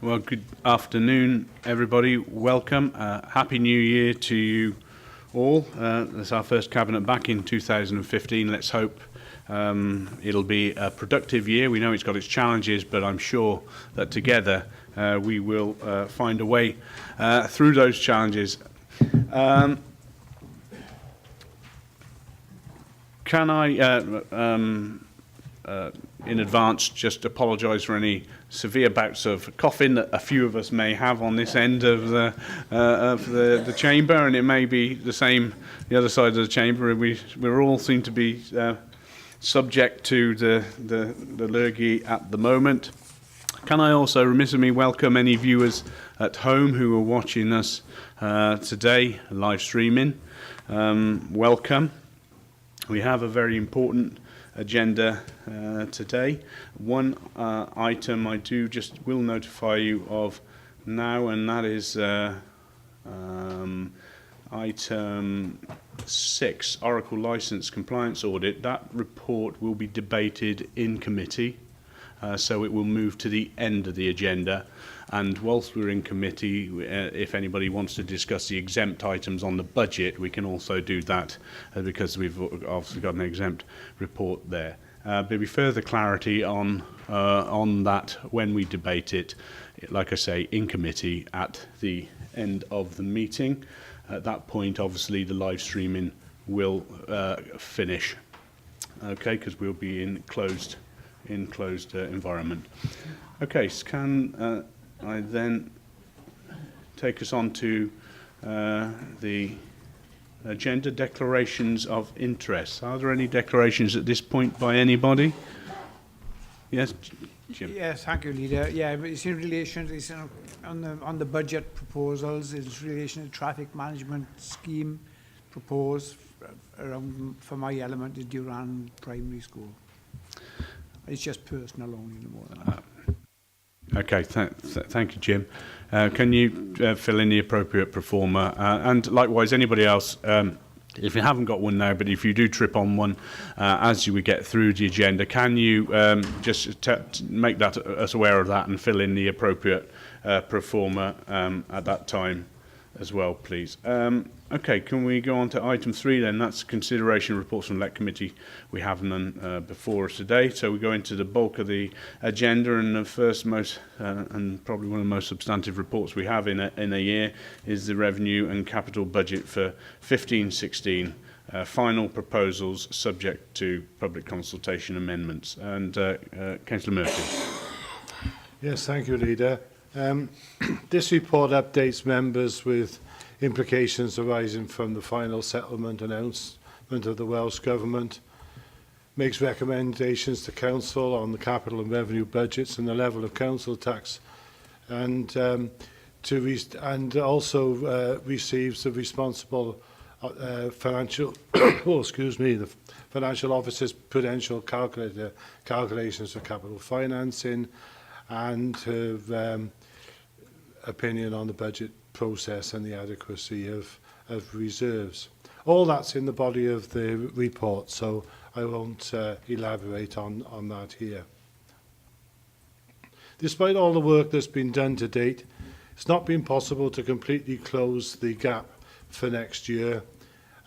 Well, good afternoon, everybody. Welcome. Happy New Year to you all. It's our first Cabinet back in 2015. Let's hope it'll be a productive year. We know it's got its challenges, but I'm sure that together we will find a way through those challenges. Can I, in advance, just apologise for any severe bouts of coughing that a few of us may have on this end of the chamber, and it may be the same the other side of the chamber. We all seem to be subject to the lurgy at the moment. Can I also, remiss of me, welcome any viewers at home who are watching us today, live streaming. Welcome. We have a very important agenda today. One item I will notify you of now, and that is item 6, Oracle License Compliance Audit. That report will be debated in committee, so it will move to the end of the agenda. And whilst we're in committee, if anybody wants to discuss the exempt items on the budget, we can also do that because we've obviously got an exempt report there. There'll be further clarity on that when we debate it, like I say, in committee at the end of the meeting. At that point, obviously, the live streaming will finish, okay, because we'll be in closed environment. Okay, so can I then take us on to the agenda, declarations of interest. Are there any declarations at this point by anybody? Yes, Jim. Yes, thank you, Leader. Yeah, it's in relation to on the budget proposals. It's in relation to traffic management scheme proposed around for my element is Durand Primary School. It's just personal only, no more than that. Okay, thank you, Jim. Can you fill in the appropriate performer? And likewise, anybody else, if you haven't got one now, but if you do trip on one as you get through the agenda, can you just make us aware of that and fill in the appropriate performer at that time as well, please? Okay, can we go on to item 3 then? That's consideration of reports from Elect Committee. We have none before us today, so we go into the bulk of the agenda, and the first most and probably one of the most substantive reports we have in a year is the Revenue and Capital Budget for 15-16. Final proposals subject to public consultation amendments. And Councillor Murphy. Yes, thank you, Leader. This report updates members with implications arising from the final settlement announcement of the Welsh Government, makes recommendations to Council on the capital and revenue budgets and the level of council tax, and also receives the responsible financial the Financial Officer's prudential calculations for capital financing, and her opinion on the budget process and the adequacy of reserves. All that's in the body of the report, so I won't elaborate on that here. Despite all the work that's been done to date, it's not been possible to completely close the gap for next year,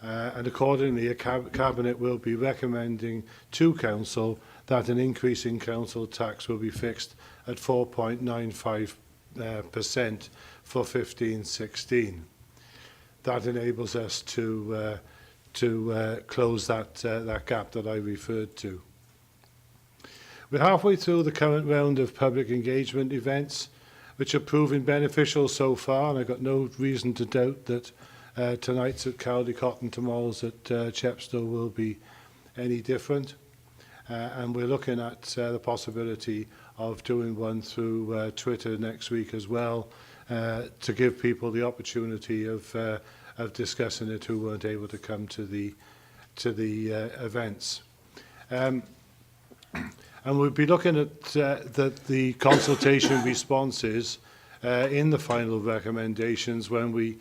and accordingly a Cabinet will be recommending to Council that an increase in council tax will be fixed at 4.95% for 15-16. That enables us to close that gap that I referred to. We're halfway through the current round of public engagement events, which are proving beneficial so far, and I've got no reason to doubt that tonight's at Caldicott and tomorrow's at Chepstow will be any different. And we're looking at the possibility of doing one through Twitter next week as well, to give people the opportunity of discussing it who weren't able to come to the events. And we'll be looking at the consultation responses in the final recommendations when we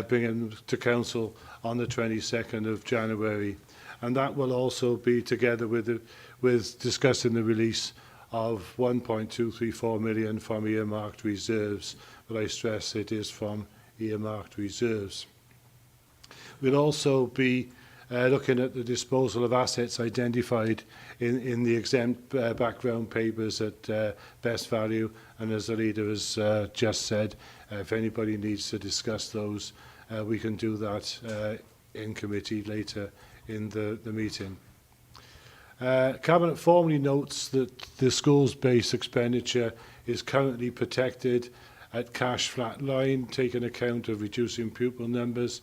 bring them to Council on the 22nd of January. And that will also be together with discussing the release of 1.234 million from earmarked reserves, but I stress it is from earmarked reserves. We'll also be looking at the disposal of assets identified in the exempt background papers at best value, and as the leader has just said, if anybody needs to discuss those, we can do that in committee later in the meeting. Cabinet formally notes that the school's base expenditure is currently protected at cash flat line, taking account of reducing pupil numbers,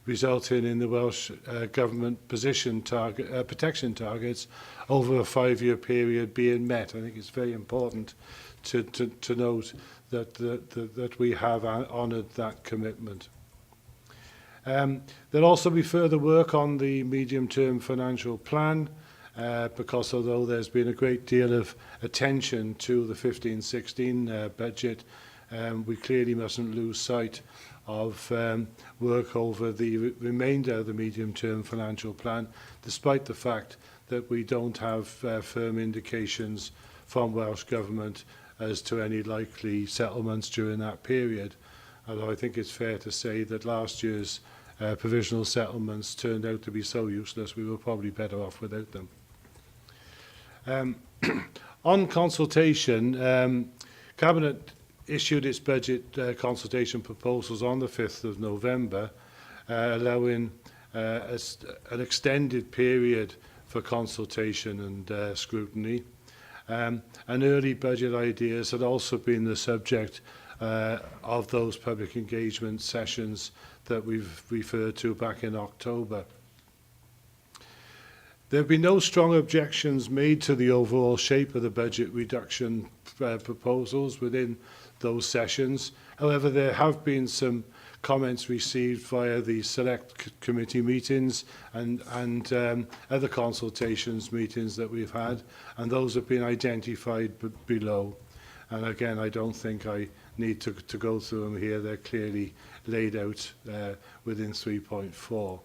resulting in the Welsh Government protection targets over a 5-year period being met. I think it's very important to note that we have honoured that commitment. There'll also be further work on the medium-term financial plan, because although there's been a great deal of attention to the 15-16 budget, we clearly mustn't lose sight of work over the remainder of the medium-term financial plan, despite the fact that we don't have firm indications from Welsh Government as to any likely settlements during that period. Although I think it's fair to say that last year's provisional settlements turned out to be so useless, we were probably better off without them. On consultation, Cabinet issued its budget consultation proposals on the 5th of November, allowing an extended period for consultation and scrutiny. And early budget ideas had also been the subject of those public engagement sessions that we've referred to back in October. There have been no strong objections made to the overall shape of the budget reduction proposals within those sessions. However, there have been some comments received via the select committee meetings and other consultations meetings that we've had, and those have been identified below. And again, I don't think I need to go through them here. They're clearly laid out within 3.4.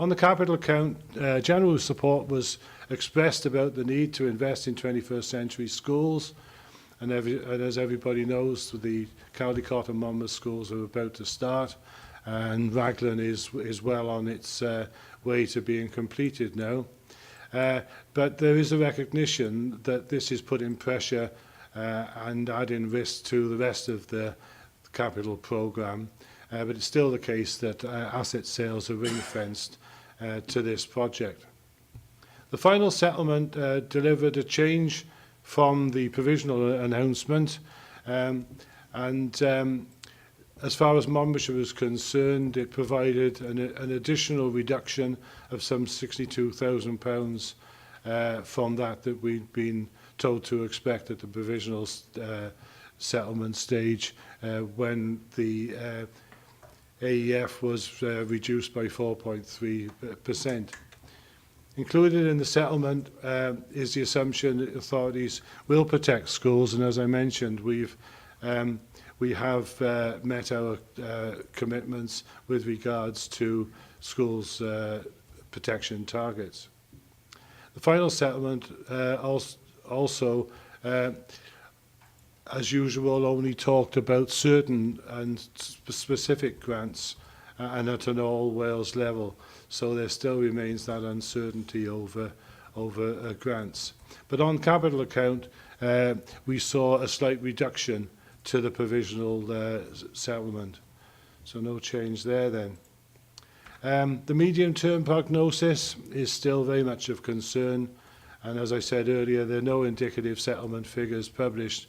On the capital account, general support was expressed about the need to invest in 21st century schools. And as everybody knows, the Caldicot and Monmouth schools are about to start, and Raglan is well on its way to being completed now. But there is a recognition that this is putting pressure and adding risk to the rest of the capital programme. But it's still the case that asset sales are ring-fenced to this project. The final settlement delivered a change from the provisional announcement, and as far as Monmouthshire is concerned, it provided an additional reduction of some £62,000 from that we'd been told to expect at the provisional settlement stage when the AEF was reduced by 4.3%. Included in the settlement is the assumption that authorities will protect schools, and as I mentioned, we have met our commitments with regards to schools' protection targets. The final settlement also, as usual, only talked about certain and specific grants and at an all Wales level. So there still remains that uncertainty over grants. But on capital account, we saw a slight reduction to the provisional settlement. So no change there then. The medium-term prognosis is still very much of concern. And as I said earlier, there are no indicative settlement figures published,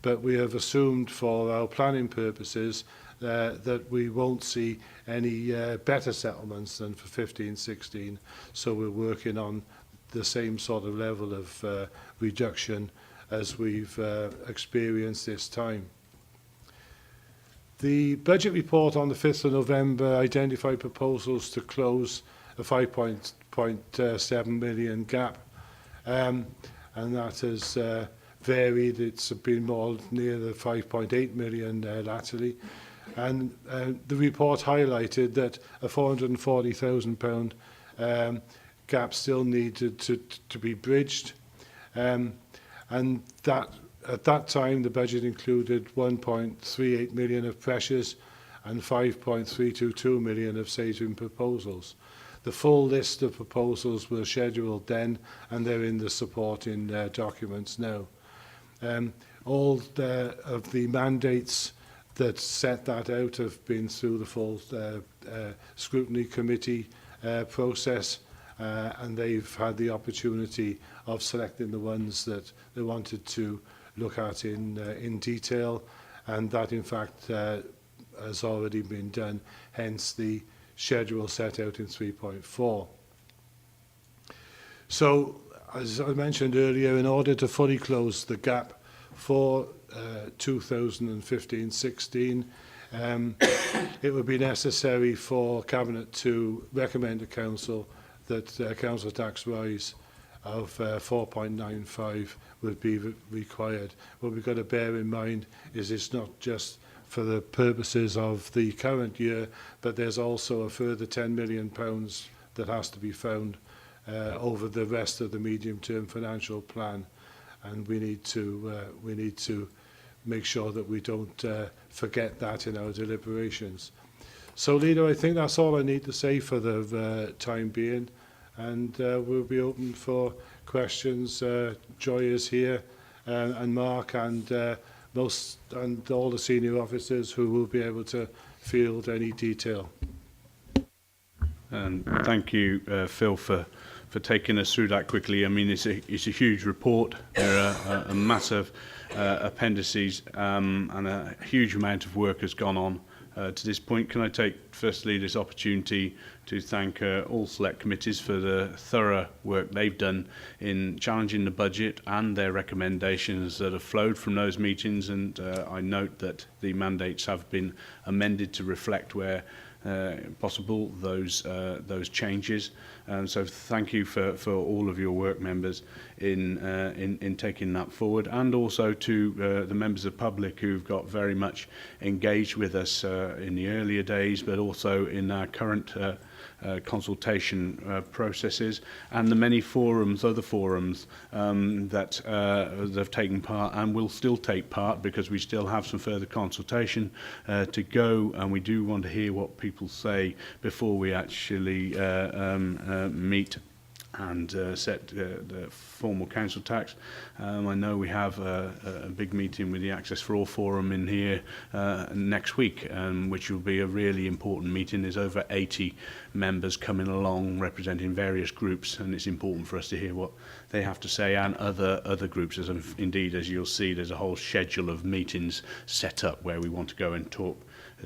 but we have assumed for our planning purposes that we won't see any better settlements than for 15-16. So we're working on the same sort of level of reduction as we've experienced this time. The budget report on the 5th of November identified proposals to close a 5.7 million gap, and that has varied. It's been more near the 5.8 million latterly. And the report highlighted that a £440,000 gap still needed to be bridged. And and that at that time the budget included 1.38 million of pressures and 5.322 million of saving proposals. The full list of proposals were scheduled then, and they're in the supporting documents now. All of the mandates that set that out have been through the full scrutiny committee process, and they've had the opportunity of selecting the ones that they wanted to look at in detail, and that in fact has already been done, hence the schedule set out in 3.4. So, as I mentioned earlier, in order to fully close the gap for 2015-16, it would be necessary for Cabinet to recommend to Council that council tax rise of 4.95 would be required. What we've got to bear in mind is it's not just for the purposes of the current year, but there's also a further £10 million that has to be found over the rest of the medium-term financial plan, and we need to make sure that we don't forget that in our deliberations. So, Leader, I think that's all I need to say for the time being, and we'll be open for questions. Joy is here, and Mark, and all the senior officers who will be able to field any detail. And thank you, Phil, for taking us through that quickly. I mean, it's a huge report. There are a massive appendices, and a huge amount of work has gone on to this point. Can I take, firstly, this opportunity to thank all select committees for the thorough work they've done in challenging the budget and their recommendations that have flowed from those meetings, and I note that the mandates have been amended to reflect where possible those changes. So thank you for all of your work, members, in taking that forward, and also to the members of the public who've got very much engaged with us in the earlier days, but also in our current consultation processes, and the many forums, other forums that have taken part and will still take part, because we still have some further consultation to go, and we do want to hear what people say before we actually meet and set the formal council tax. I know we have a big meeting with the Access for All Forum in here next week, which will be a really important meeting. There's over 80 members coming along representing various groups, and it's important for us to hear what they have to say, and other groups. Indeed, as you'll see, there's a whole schedule of meetings set up where we want to go and talk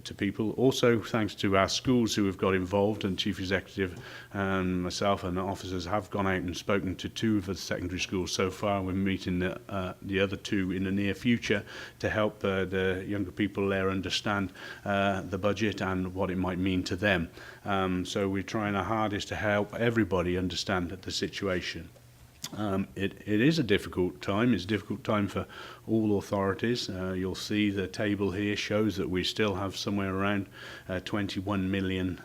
to people. Also, thanks to our schools who have got involved, and Chief Executive and myself and the officers have gone out and spoken to 2 of the secondary schools so far. We're meeting the other 2 in the near future to help the younger people there understand the budget and what it might mean to them. So we're trying our hardest to help everybody understand the situation. It is a difficult time. It's a difficult time for all authorities. You'll see the table here shows that we still have somewhere around £21 million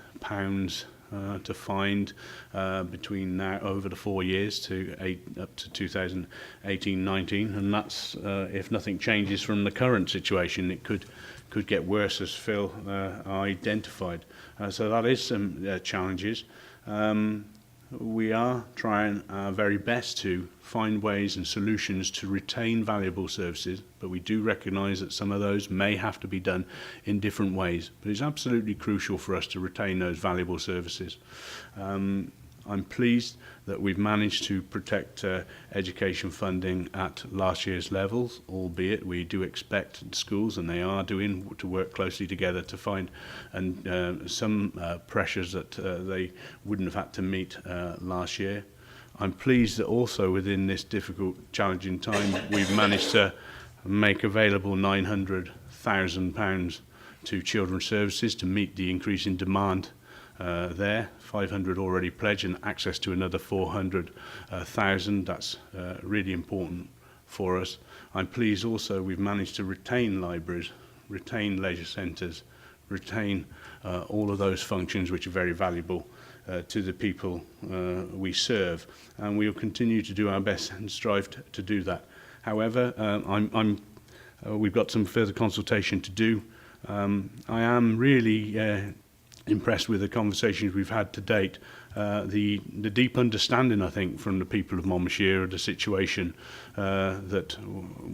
to find between now over the 4 years to up to 2018-19, and that's if nothing changes from the current situation. It could get worse, as Phil identified. So that is some challenges. We are trying our very best to find ways and solutions to retain valuable services, but we do recognise that some of those may have to be done in different ways. But it's absolutely crucial for us to retain those valuable services. I'm pleased that we've managed to protect education funding at last year's levels, albeit we do expect schools, and they are doing, to work closely together to find some pressures that they wouldn't have had to meet last year. I'm pleased that also within this difficult, challenging time, we've managed to make available £900,000 to children's services to meet the increase in demand there. 500 already pledged, and access to another 400,000. That's really important for us. I'm pleased also we've managed to retain libraries, retain leisure centres, retain all of those functions which are very valuable to the people we serve, and we will continue to do our best and strive to do that. However, we've got some further consultation to do. I am really impressed with the conversations we've had to date. The deep understanding, I think, from the people of Monmouthshire of the situation that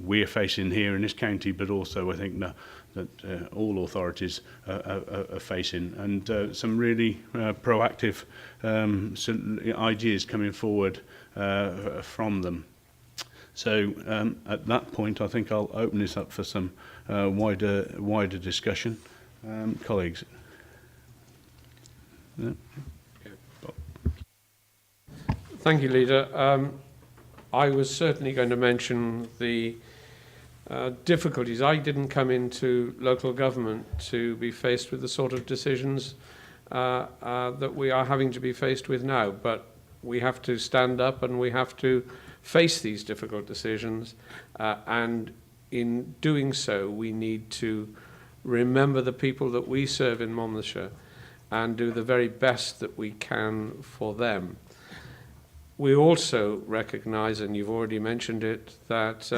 we're facing here in this county, but also I think that all authorities are facing, and some really proactive ideas coming forward from them. So at that point, I think I'll open this up for some wider discussion. Colleagues. Yeah. Thank you, Leader. I was certainly going to mention the difficulties. I didn't come into local government to be faced with the sort of decisions that we are having to be faced with now, but we have to stand up and we have to face these difficult decisions, and in doing so we need to remember the people that we serve in Monmouthshire and do the very best that we can for them. We also recognise, and you've already mentioned it, that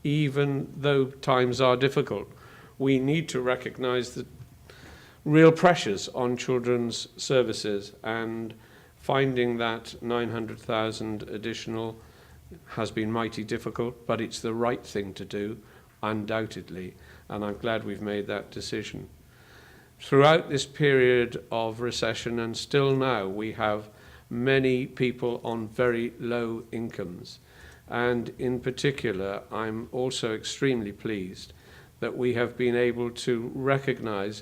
even though times are difficult, we need to recognise the real pressures on children's services, and finding that 900,000 additional has been mighty difficult, but it's the right thing to do, undoubtedly, and I'm glad we've made that decision. Throughout this period of recession, and still now, we have many people on very low incomes, and in particular I'm also extremely pleased that we have been able to recognise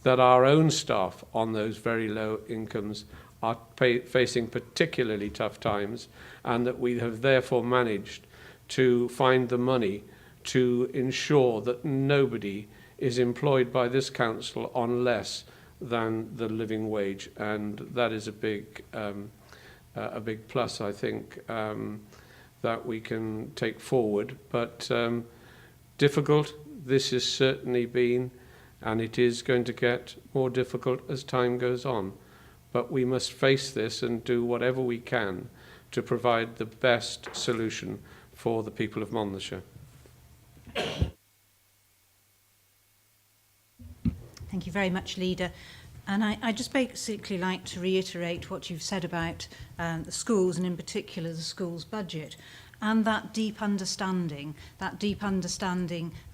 that our own staff on those very low incomes are facing particularly tough times, and that we have therefore managed to find the money to ensure that nobody is employed by this council on less than the living wage, and that is a big plus, I think, that we can take forward. But difficult this has certainly been, and it is going to get more difficult as time goes on. But we must face this and do whatever we can to provide the best solution for the people of Monmouthshire. Thank you very much, Leader. And I just basically like to reiterate what you've said about the schools, and in particular the schools' budget, and that deep understanding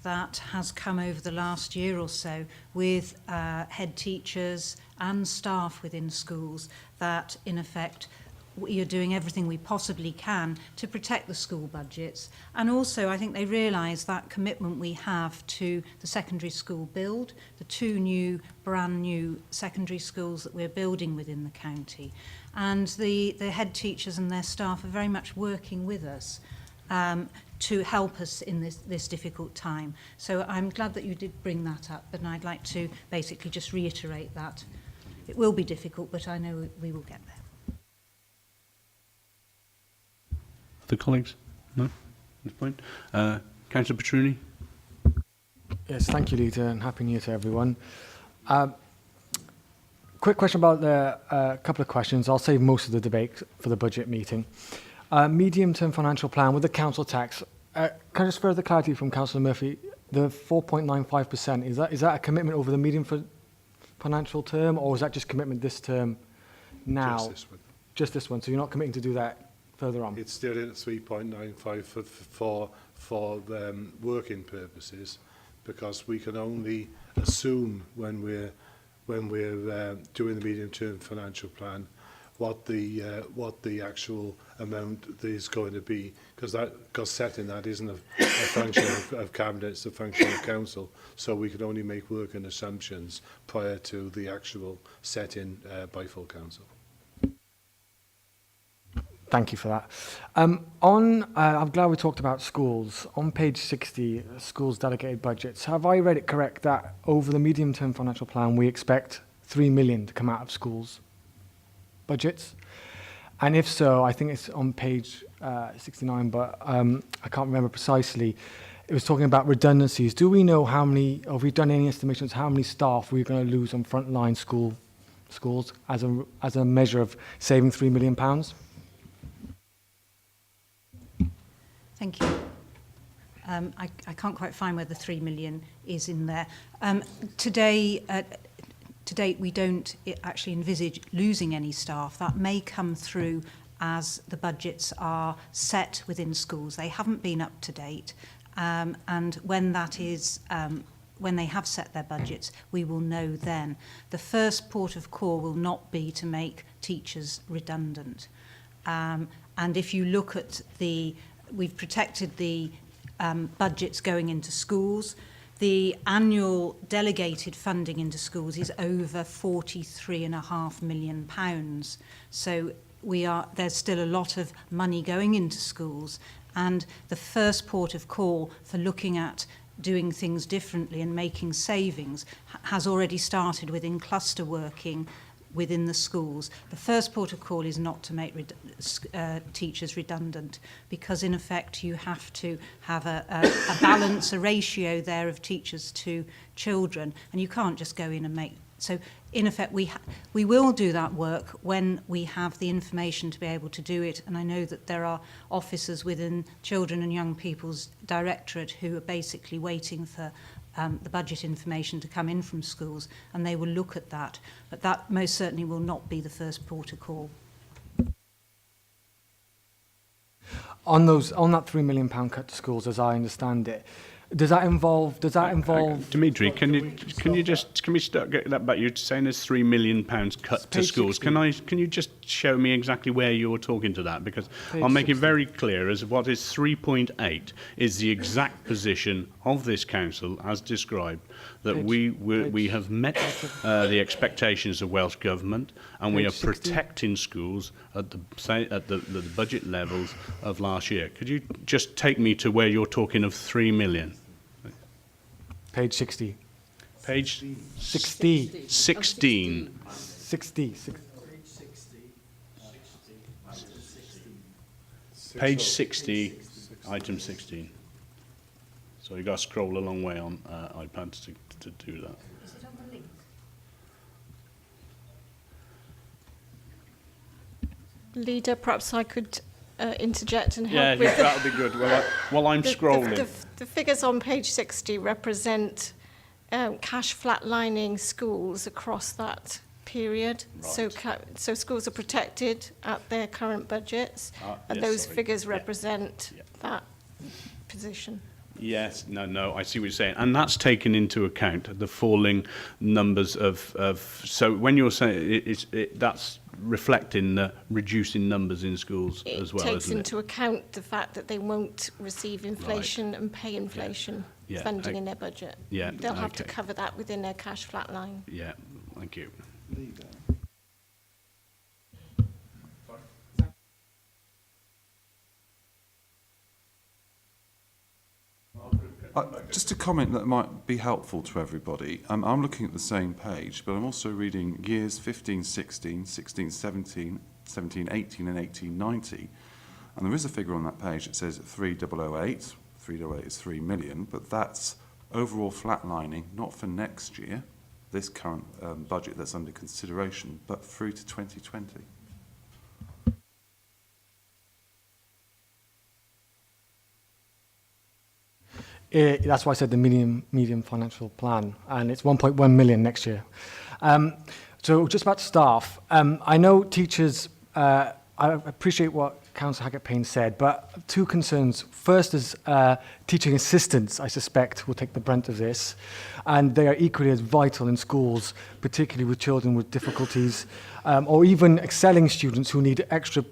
that has come over the last year or so with head teachers and staff within schools, that in effect we are doing everything we possibly can to protect the school budgets. And also I think they realise that commitment we have to the secondary school build, the 2 brand new secondary schools that we're building within the county. And the head teachers and their staff are very much working with us to help us in this difficult time. So I'm glad that you did bring that up, and I'd like to basically just reiterate that. It will be difficult, but I know we will get there. Other colleagues? No? At this point? Councillor Petruni? Yes, thank you, Leader, and Happy New Year to everyone. Quick question about the couple of questions. I'll save most of the debate for the budget meeting. Medium-term financial plan with the council tax. Can I just further clarity from Councillor Murphy? The 4.95%, is that a commitment over the medium financial term, or is that just commitment this term now? Just this one. Just this one. So you're not committing to do that further on? It's still in at 3.95 for working purposes, because we can only assume when we're doing the medium-term financial plan what the actual amount is going to be, because setting that isn't a function of cabinet, it's a function of council. So we can only make working assumptions prior to the actual setting by full council. Thank you for that. I'm glad we talked about schools. On page 60, schools delegated budgets. Have I read it correct that over the medium-term financial plan, we expect 3 million to come out of schools' budgets? And if so, I think it's on page 69, but I can't remember precisely. It was talking about redundancies. Do we know how many, or have we done any estimations, how many staff we're going to lose on frontline schools as a measure of saving £3 million? Thank you. I can't quite find where the 3 million is in there. Today, to date, we don't actually envisage losing any staff. That may come through as the budgets are set within schools. They haven't been up to date, and when that is, when they have set their budgets, we will know then. The first port of call will not be to make teachers redundant. And if you look at we've protected the budgets going into schools. The annual delegated funding into schools is over £43.5 million. So there's still a lot of money going into schools, and the first port of call for looking at doing things differently and making savings has already started within cluster working within the schools. The first port of call is not to make teachers redundant, because in effect you have to have a balance, a ratio there of teachers to children, and you can't just go in and make. So in effect we will do that work when we have the information to be able to do it, and I know that there are officers within Children and Young People's Directorate who are basically waiting for the budget information to come in from schools, and they will look at that. But that most certainly will not be the first port of call. On that £3 million cut to schools, as I understand it, does that involve? Dimitri, can we start getting that back? You're saying there's £3 million cut to Page schools. 16. Can you just show me exactly where you're talking to that? Because Page I'll make it 16. very clear as what is 3.8 is the exact position of this council as described, that we have met the expectations of Welsh Government, and we are Page 16. protecting schools at the budget levels of last year. Could you just take me to where you're talking of 3 million? Page 60. Page 60. 16. 60. Page 60, item 16. So you got to scroll a long way on iPad to do that. Is it on the link? Leader, perhaps I could interject and help Yeah, with that would be good. While I'm scrolling. The figures on page 60 represent cash flatlining schools across that period. Right. So schools are protected at their current budgets, and yes, those sorry. figures Yeah. represent Yeah. that position. Yes, no, I see what you're saying. And that's taken into account, the falling numbers of so when you're saying that's reflecting the reducing numbers in schools as well, It takes isn't it? into account the fact that they won't receive inflation and pay inflation Yeah, funding in their budget. yeah, They'll have to okay. cover that within their cash flat line. Yeah, thank you. Just a comment that might be helpful to everybody. I'm looking at the same page, but I'm also reading years 15, 16, 16, 17, 17, 18 and 18, 90. And there is a figure on that page that says 3008. 3008 is 3 million, but that's overall flatlining, not for next year, this current budget that's under consideration, but through to 2020. That's why I said the medium financial plan, and it's 1.1 million next year. So just about staff, I know teachers, I appreciate what Councillor Hackett-Payne said, but two concerns. First is teaching assistants, I suspect, will take the brunt of this, and they are equally as vital in schools, particularly with children with difficulties, or even excelling students who need extra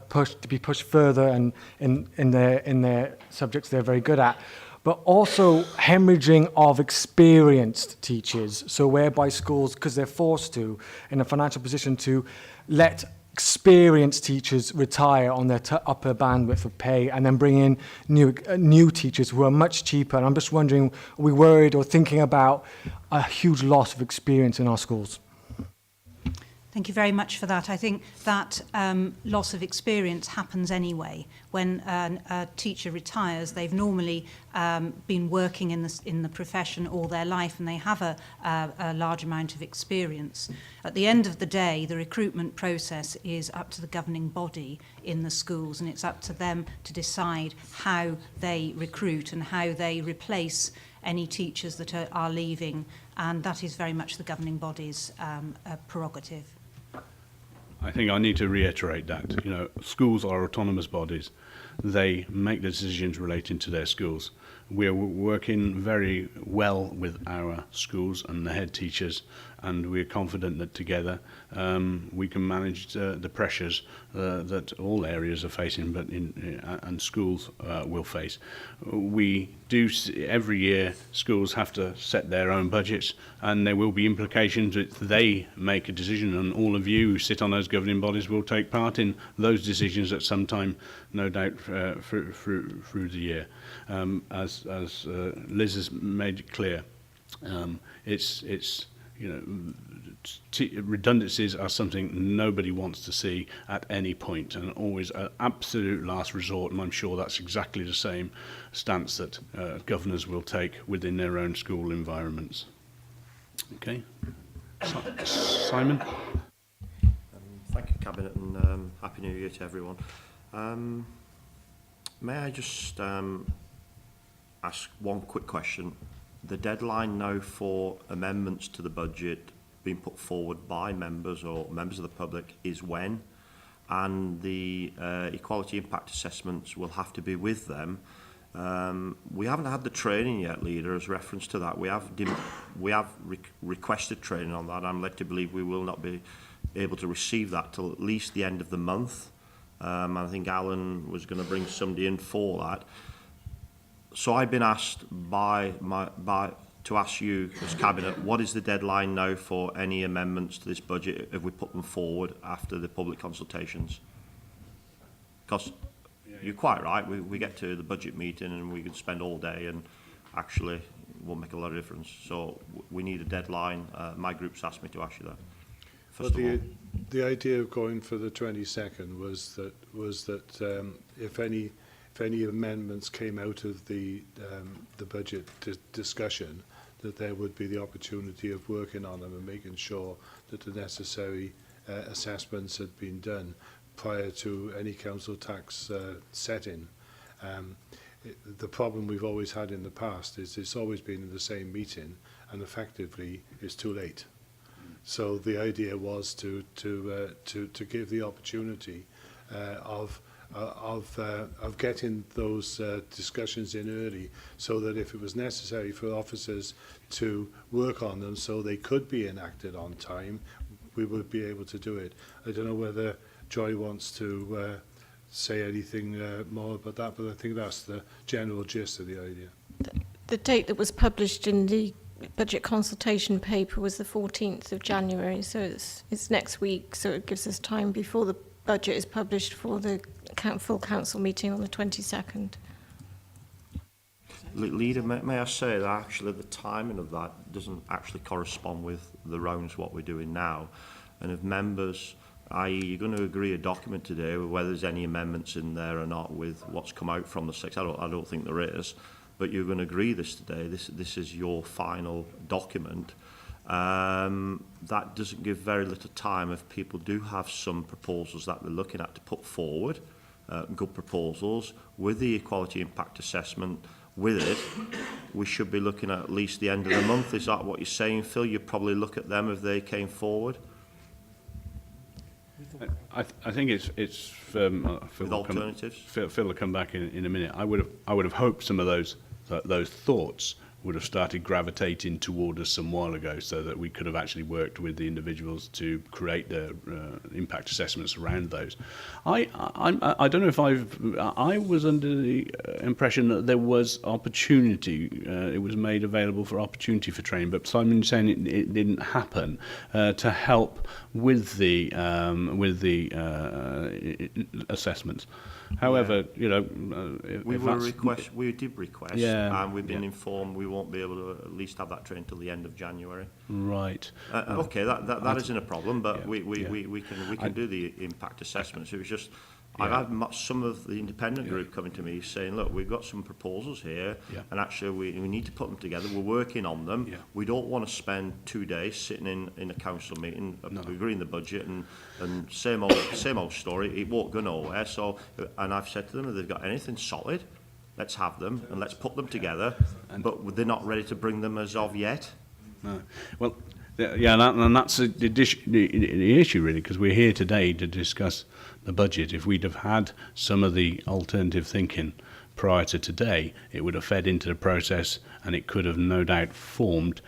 push to be pushed further and in their subjects they're very good at. But also hemorrhaging of experienced teachers, so whereby schools, because they're forced to, in a financial position to let experienced teachers retire on their upper bandwidth of pay and then bring in new teachers who are much cheaper. And I'm just wondering, are we worried or thinking about a huge loss of experience in our schools? Thank you very much for that. I think that loss of experience happens anyway. When a teacher retires, they've normally been working in the profession all their life, and they have a large amount of experience. At the end of the day, the recruitment process is up to the governing body in the schools, and it's up to them to decide how they recruit and how they replace any teachers that are leaving, and that is very much the governing body's prerogative. I think I need to reiterate that. You know, schools are autonomous bodies. They make the decisions relating to their schools. We are working very well with our schools and the head teachers, and we're confident that together we can manage the pressures that all areas are facing, but and schools will face. We do every year. Schools have to set their own budgets, and there will be implications if they make a decision. And all of you who sit on those governing bodies will take part in those decisions at some time, no doubt, through the year. As Liz has made it clear, it's you know, redundancies are something nobody wants to see at any point, and always an absolute last resort. And I'm sure that's exactly the same stance that governors will take within their own school environments. Okay, Simon. Thank you, Cabinet, and Happy New Year to everyone. May I just ask one quick question? The deadline now for amendments to the budget being put forward by members or members of the public is when? And the equality impact assessments will have to be with them. We haven't had the training yet, Leader, as reference to that. We have requested training on that. I'm led to believe we will not be able to receive that till at least the end of the month. I think Alan was going to bring somebody in for that. So I've been asked to ask you as Cabinet, what is the deadline now for any amendments to this budget if we put them forward after the public consultations? Because you're quite right, we get to the budget meeting and we can spend all day and actually it won't make a lot of difference. So we need a deadline. My group's asked me to ask you that. But the idea of going for the 22nd was that if any amendments came out of the budget discussion, that there would be the opportunity of working on them and making sure that the necessary assessments had been done prior to any council tax setting. The problem we've always had in the past is it's always been in the same meeting, and effectively it's too late. So the idea was to give the opportunity of getting those discussions in early, so that if it was necessary for officers to work on them so they could be enacted on time, we would be able to do it. I don't know whether Joy wants to say anything more about that, but I think that's the general gist of the idea. The date that was published in the budget consultation paper was the 14th of January, so it's next week, so it gives us time before the budget is published for the full council meeting on the 22nd. Leader, may I say that actually the timing of that doesn't actually correspond with the rounds what we're doing now. And if members, i.e. you're going to agree a document today, whether there's any amendments in there or not with what's come out from the 6th, I don't think there is, but you're going to agree this today, this is your final document. That doesn't give very little time if people do have some proposals that they're looking at to put forward, good proposals, with the equality impact assessment with it, we should be looking at least the end of the month. Is that what you're saying, Phil? You'd probably look at them if they came forward? I think it's Phil With alternatives? Phil will come back in a minute. I would have hoped some of those thoughts would have started gravitating toward us some while ago, so that we could have actually worked with the individuals to create the impact assessments around those. I don't know if I was under the impression that there was opportunity, it was made available for opportunity for training, but Simon's saying it didn't happen to help with the assessments. However, you know, We did request, Yeah, and we've been yeah. informed we won't be able to at least have that train till the end of January. Right. Okay, that isn't a problem, but Yeah, we can do the impact assessments. It was just, I've had some of the independent group coming to me saying, look, we've got some proposals here, Yeah. and actually we need to put them together. We're working on them. Yeah. We don't want to spend 2 days sitting in a council meeting, agreeing the budget, and same old story. It won't go nowhere. So, and I've said to them, if they've got anything solid, let's have them and let's put them together. But they're not ready to bring them as of yet. No. Well, and that's the issue really, because we're here today to discuss the budget. If we'd have had some of the alternative thinking prior to today, it would have fed into the process, and it could have no doubt formed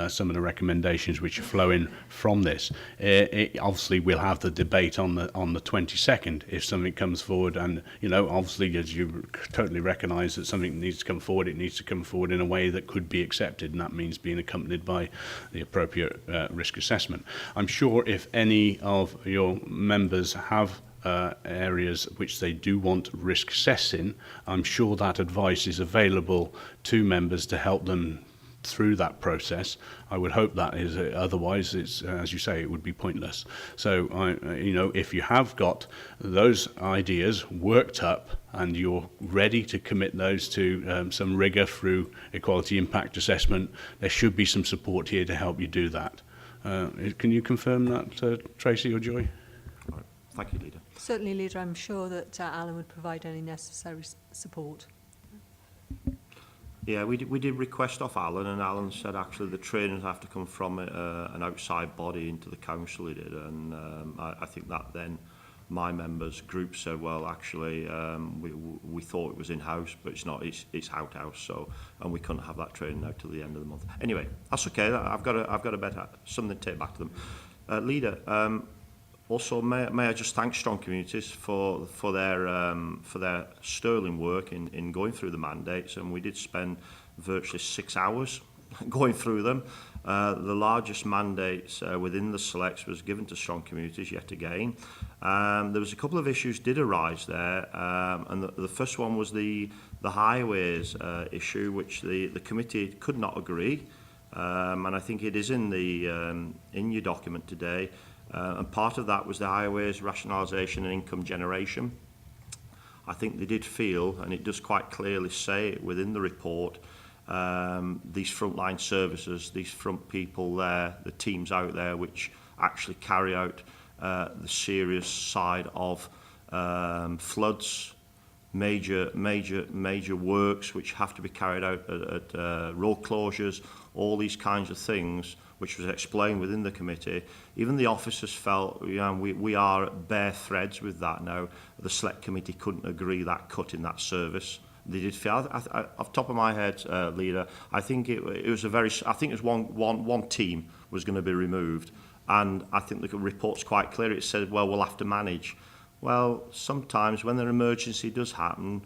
some of the recommendations which are flowing from this. Obviously, we'll have the debate on the 22nd if something comes forward, and you know, obviously, as you totally recognise that something needs to come forward, it needs to come forward in a way that could be accepted, and that means being accompanied by the appropriate risk assessment. I'm sure if any of your members have areas which they do want risk assessing, I'm sure that advice is available to members to help them through that process. I would hope that is, otherwise it's, as you say, it would be pointless. So, you know, if you have got those ideas worked up and you're ready to commit those to some rigour through equality impact assessment, there should be some support here to help you do that. Can you confirm that, Tracy or Joy? All right. Thank you, Leader. Certainly, Leader, I'm sure that Alan would provide any necessary support. Yeah, we did request off Alan, and Alan said actually the trainers have to come from an outside body into the council, he did, and I think that then my members group said, well, actually, we thought it was in-house, but it's not, it's out-house, so, and we couldn't have that training out till the end of the month. Anyway, that's okay, I've got a better, something to take back to them. Leader, also, may I just thank Strong Communities for their sterling work in going through the mandates, and we did spend virtually 6 hours going through them. The largest mandates within the selects was given to Strong Communities yet again. There was a couple of issues did arise there, and the first one was the highways issue, which the committee could not agree, and I think it is in your document today. And part of that was the highways rationalisation and income generation. I think they did feel, and it does quite clearly say within the report, these frontline services, these front people there, the teams out there which actually carry out the serious side of floods, major works which have to be carried out at road closures, all these kinds of things, which was explained within the committee. Even the officers felt, you know, we are at bare threads with that now. The select committee couldn't agree that cut in that service. They did feel, off the top of my head, Leader, I think it was one team was going to be removed, and I think the report's quite clear. It said, well, we'll have to manage. Well, sometimes when an emergency does happen,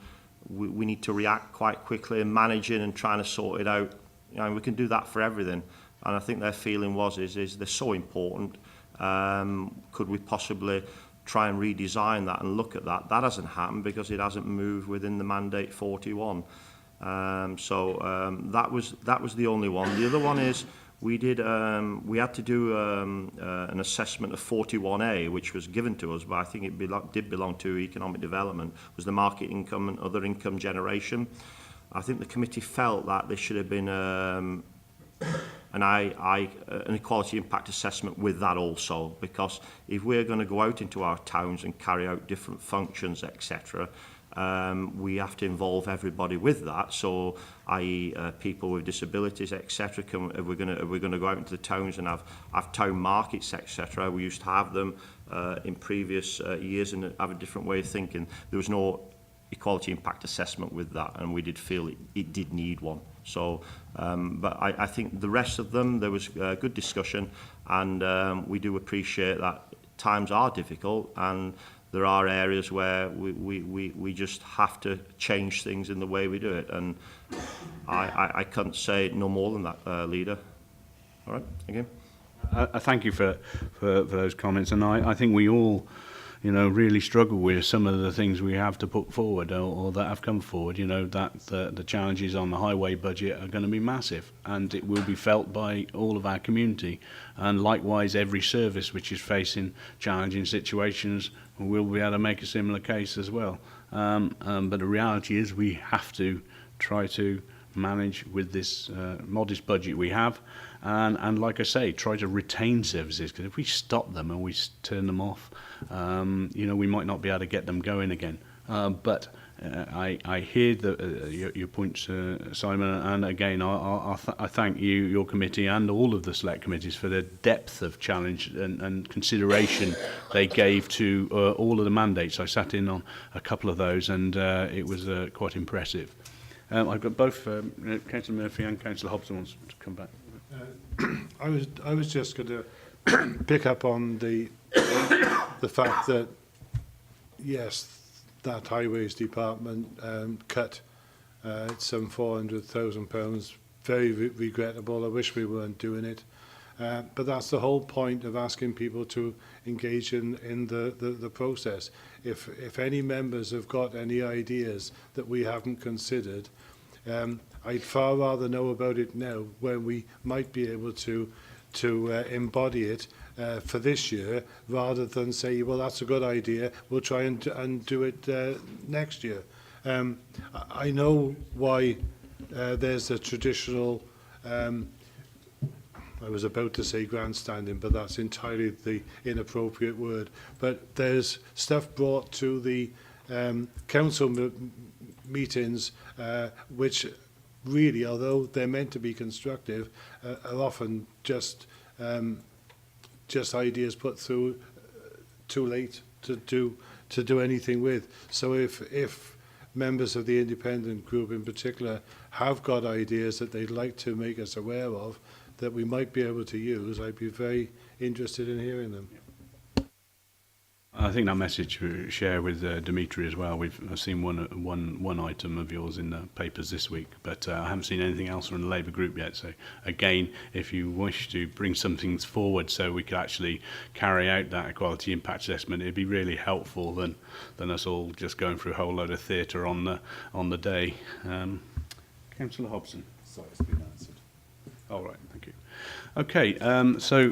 we need to react quite quickly and managing and trying to sort it out. You know, we can do that for everything. And I think their feeling is they're so important. Could we possibly try and redesign that and look at that? That hasn't happened because it hasn't moved within the mandate 41. That was the only one. The other one is we had to do an assessment of 41A, which was given to us, but I think it did belong to economic development, was the market income and other income generation. I think the committee felt that there should have been an equality impact assessment with that also, because if we're going to go out into our towns and carry out different functions, etc., we have to involve everybody with that. So, i.e., people with disabilities, etc. If we're going to go out into the towns and have town markets, etc., we used to have them in previous years and have a different way of thinking. There was no equality impact assessment with that, and we did feel it did need one. So, but I think the rest of them, there was good discussion, and we do appreciate that times are difficult, and there are areas where we just have to change things in the way we do it, and I can't say no more than that, Leader. All right, again. Thank you for those comments, and I think we all really struggle with some of the things we have to put forward or that have come forward, that the challenges on the highway budget are going to be massive, and it will be felt by all of our community. And likewise, every service which is facing challenging situations will be able to make a similar case as well. But the reality is we have to try to manage with this modest budget we have, and like I say, try to retain services, because if we stop them and we turn them off, we might not be able to get them going again. But I hear your points, Simon, and again, I thank you, your committee, and all of the select committees for the depth of challenge and consideration they gave to all of the mandates. I sat in on a couple of those, and it was quite impressive. I've got both Councillor Murphy and Councillor Hobson wants to come back. I was just going to pick up on the fact that, yes, that Highways Department cut some £400,000. Very regrettable. I wish we weren't doing it. But that's the whole point of asking people to engage in the process. If any members have got any ideas that we haven't considered, I'd far rather know about it now, when we might be able to embody it for this year, rather than say, well, that's a good idea, we'll try and do it next year. I know why there's a traditional, I was about to say grandstanding, but that's entirely the inappropriate word. But there's stuff brought to the council meetings which really, although they're meant to be constructive, are often just ideas put through too late to do anything with. So if members of the independent group in particular have got ideas that they'd like to make us aware of, that we might be able to use, I'd be very interested in hearing them. I think that message we share with Dimitri as well. I've seen one item of yours in the papers this week, but I haven't seen anything else from the Labour group yet. So again, if you wish to bring something forward so we could actually carry out that equality impact assessment, it'd be really helpful than us all just going through a whole load of theatre on the day. Councillor Hobson. Sorry, it's been answered. All right, thank you. Okay, so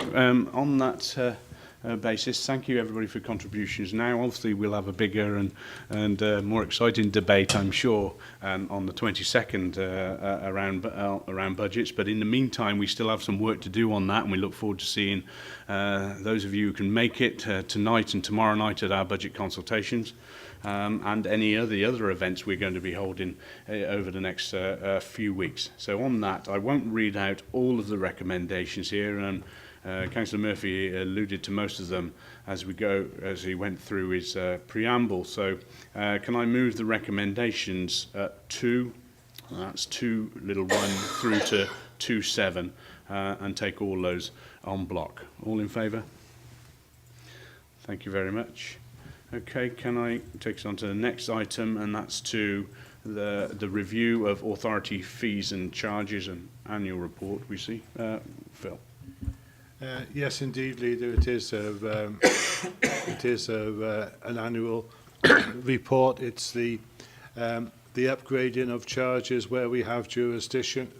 on that basis, thank you everybody for contributions. Now, obviously, we'll have a bigger and more exciting debate, I'm sure, on the 22nd around budgets. But in the meantime, we still have some work to do on that, and we look forward to seeing those of you who can make it tonight and tomorrow night at our budget consultations. And any of the other events we're going to be holding over the next few weeks. So on that, I won't read out all of the recommendations here, and Councillor Murphy alluded to most of them as he went through his preamble. So can I move the recommendations 2, that's 2(1) through to 2(7), and take all those en bloc? All in favour? Thank you very much. Okay, can I take us on to the next item, and that's to the review of authority fees and charges and annual report we see. Phil. Yes, indeed, Leader. It is an annual report. It's the upgrading of charges where we have jurisdiction,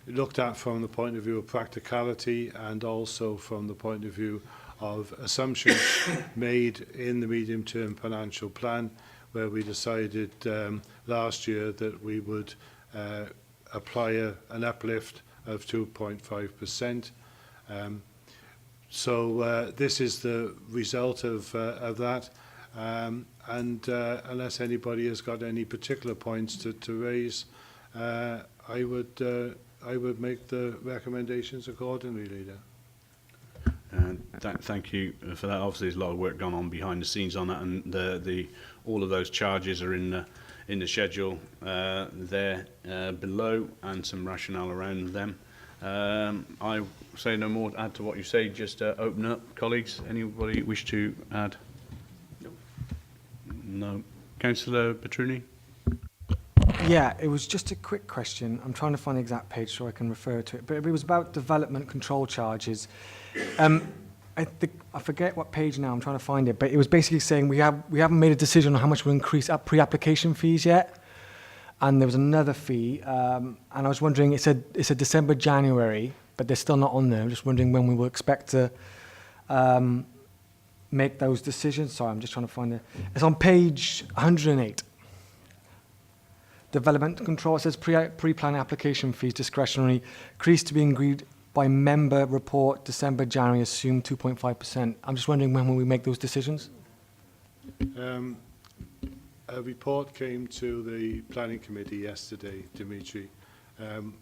looked at from the point of view of practicality and also from the point of view of assumptions made in the medium-term financial plan, where we decided last year that we would apply an uplift of 2.5%. So this is the result of that. And unless anybody has got any particular points to raise, I would make the recommendations accordingly, Leader. Thank you for that. Obviously, there's a lot of work gone on behind the scenes on that, and all of those charges are in the schedule there below, and some rationale around them. I say no more to add to what you say. Just open up, colleagues. Anybody wish to add? No. Councillor Petruni? Yeah, it was just a quick question. I'm trying to find the exact page so I can refer to it. But it was about development control charges. I forget what page now. I'm trying to find it, but it was basically saying we haven't made a decision on how much we'll increase our pre-application fees yet, and there was another fee, and I was wondering. It said December, January, but they're still not on there. I'm just wondering when we will expect to make those decisions. Sorry, I'm just trying to find it. It's on page 108. Development control. It says pre-plan application fees discretionary, increase to be agreed by member report December, January, assume 2.5%. I'm just wondering when will we make those decisions? A report came to the planning committee yesterday, Dimitri,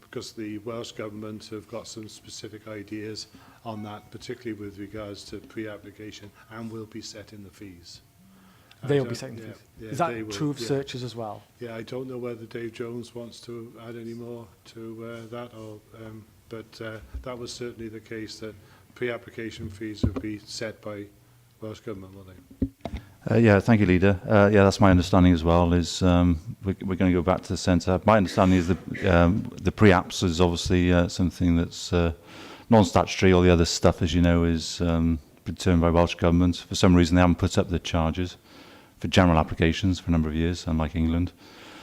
because the Welsh Government have got some specific ideas on that, particularly with regards to pre-application, and will be setting the fees. They'll be setting the fees. Yeah, Is they that will, true of yeah. searches as well? Yeah, I don't know whether Dave Jones wants to add any more to that, or, but that was certainly the case, that pre-application fees would be set by Welsh Government, will they? Yeah, thank you, Leader. Yeah, that's my understanding as well, is we're going to go back to the centre. My understanding is the pre-apps is obviously something that's non-statutory. All the other stuff, as you know, is determined by Welsh Government. For some reason, they haven't put up the charges for general applications for a number of years, unlike England.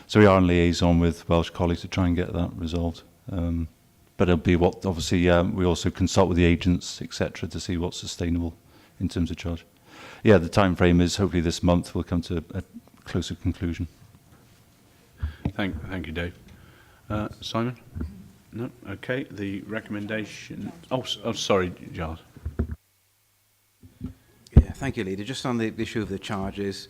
So we are in liaison with Welsh colleagues to try and get that resolved. But it'll be what, obviously, we also consult with the agents, etc., to see what's sustainable in terms of charge. Yeah, the time frame is hopefully this month we'll come to a closer conclusion. Thank you, Dave. Simon? No? Okay. The recommendation... Oh, sorry, Giles. Yeah, thank you, Leader. Just on the issue of the charges,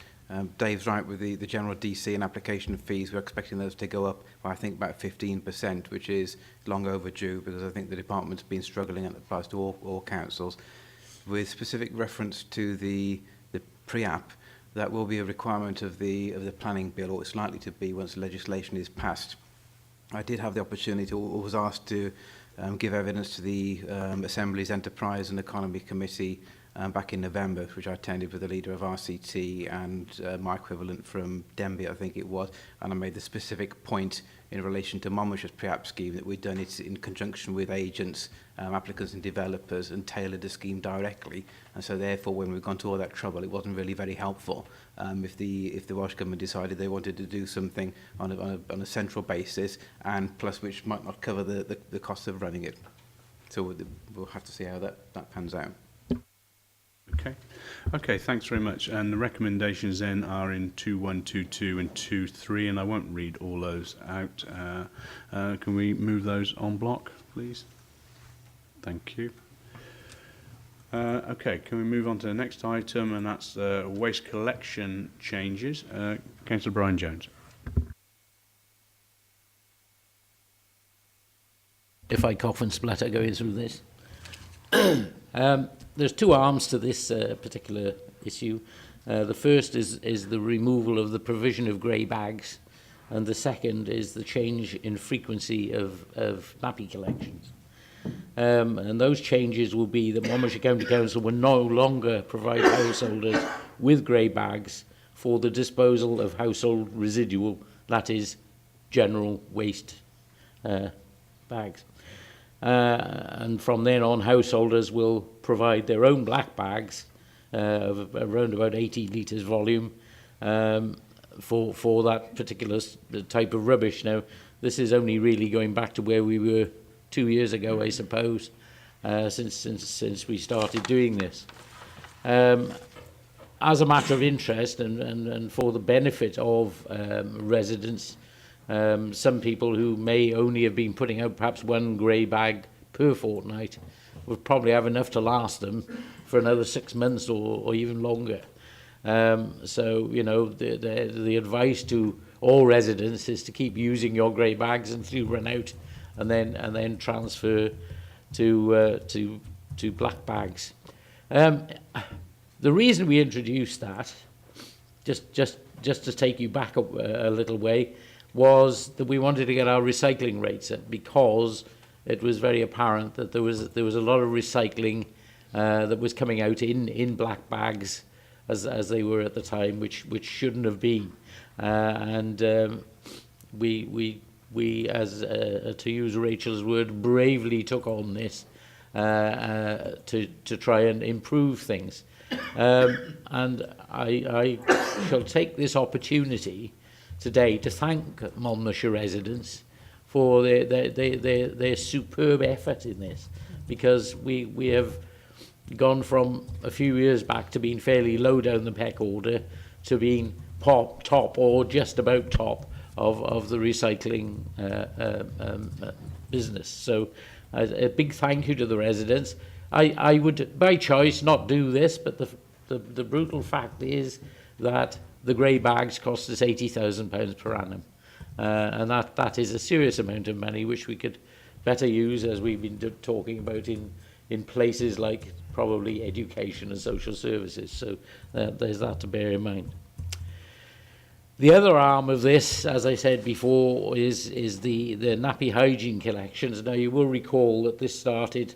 Dave's right with the general DC and application fees. We're expecting those to go up by, I think, about 15%, which is long overdue, because I think the department's been struggling, and it applies to all councils. With specific reference to the pre-app, that will be a requirement of the planning bill, or it's likely to be once legislation is passed. I did have the opportunity, or was asked to give evidence to the Assembly's Enterprise and Economy Committee back in November, which I attended with the leader of RCT and my equivalent from Denby, I think it was, and I made the specific point in relation to Monmouthshire's pre-app scheme that we'd done it in conjunction with agents, applicants and developers, and tailored the scheme directly. And so therefore, when we've gone to all that trouble, it wasn't really very helpful if the Welsh Government decided they wanted to do something on a central basis, and plus which might not cover the cost of running it. So we'll have to see how that pans out. Okay, thanks very much. And the recommendations then are in 2122 and 23, and I won't read all those out. Can we move those en bloc, please? Thank you. Okay, can we move on to the next item, and that's waste collection changes. Councillor Brian Jones. If I cough and splutter going through this. There's two arms to this particular issue. The first is the removal of the provision of grey bags, and the second is the change in frequency of nappy collections. And those changes will be that Monmouthshire County Council will no longer provide householders with grey bags for the disposal of household residual, that is, general waste bags. And from then on, householders will provide their own black bags of around about 18 litres volume for that particular type of rubbish. Now, this is only really going back to where we were 2 years ago, I suppose, since we started doing this. As a matter of interest and for the benefit of residents, some people who may only have been putting out perhaps one grey bag per fortnight would probably have enough to last them for another 6 months or even longer. So, you know, the advice to all residents is to keep using your grey bags until you run out, and then transfer to black bags. The reason we introduced that, just to take you back a little way, was that we wanted to get our recycling rates up, because it was very apparent that there was a lot of recycling that was coming out in black bags as they were at the time, which shouldn't have been. We as to use Rachel's word, bravely took on this to try and improve things. And I shall take this opportunity today to thank Monmouthshire residents for their superb effort in this, because we have gone from a few years back to being fairly low down the pec order to being top or just about top of the recycling business. So a big thank you to the residents. I would, by choice, not do this, but the brutal fact is that the grey bags cost us £80,000 per annum. And that is a serious amount of money which we could better use, as we've been talking about, in places like probably education and social services. So there's that to bear in mind. The other arm of this, as I said before, is the nappy hygiene collections. Now, you will recall that this started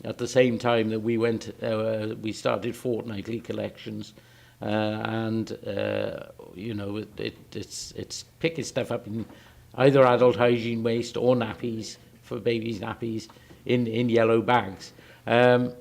at the same time that we started fortnightly collections, you know, it's picking stuff up in either adult hygiene waste or nappies for babies' nappies in yellow bags. Now,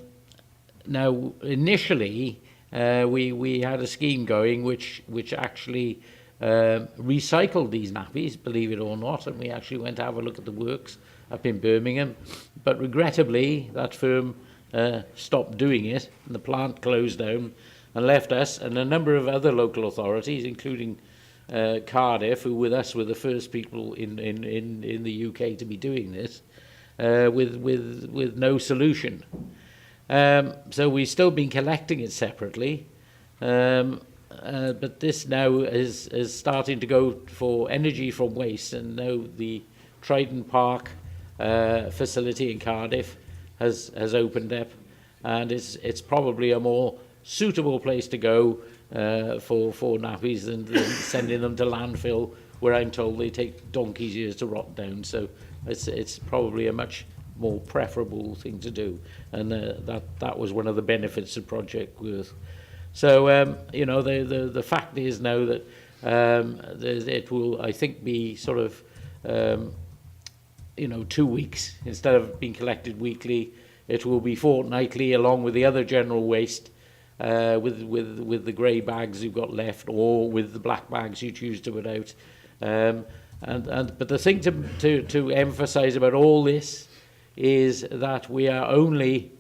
initially, we had a scheme going which actually recycled these nappies, believe it or not, and we actually went to have a look at the works up in Birmingham. But regrettably, that firm stopped doing it, and the plant closed down and left us and a number of other local authorities, including Cardiff, who with us were the first people in the UK to be doing this, with no solution. So we've still been collecting it separately, but this now is starting to go for energy from waste, and now the Trident Park facility in Cardiff has opened up, and it's probably a more suitable place to go for nappies than sending them to landfill, where I'm told they take donkey's years to rot down. So it's probably a much more preferable thing to do, and that was one of the benefits of Project Worth. So you know, the fact is now that it will, I think, be sort of you know, 2 weeks instead of being collected weekly. It will be fortnightly, along with the other general waste, with the grey bags you've got left, or with the black bags you choose to put out. But the thing to emphasise about all this is that we are only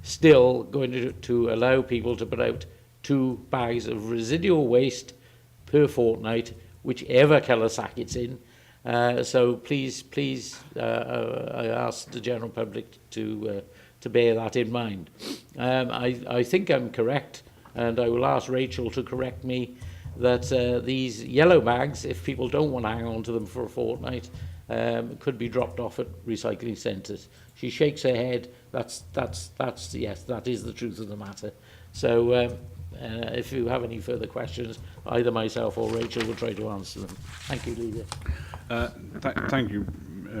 still going to allow people to put out 2 bags of residual waste per fortnight, whichever colour sack it's in. So please, I ask the general public to bear that in mind. I think I'm correct, and I will ask Rachel to correct me, that these yellow bags, if people don't want to hang on to them for a fortnight, could be dropped off at recycling centres. She shakes her head. That's yes, that is the truth of the matter. So if you have any further questions, either myself or Rachel will try to answer them. Thank you, Lydia. Thank you,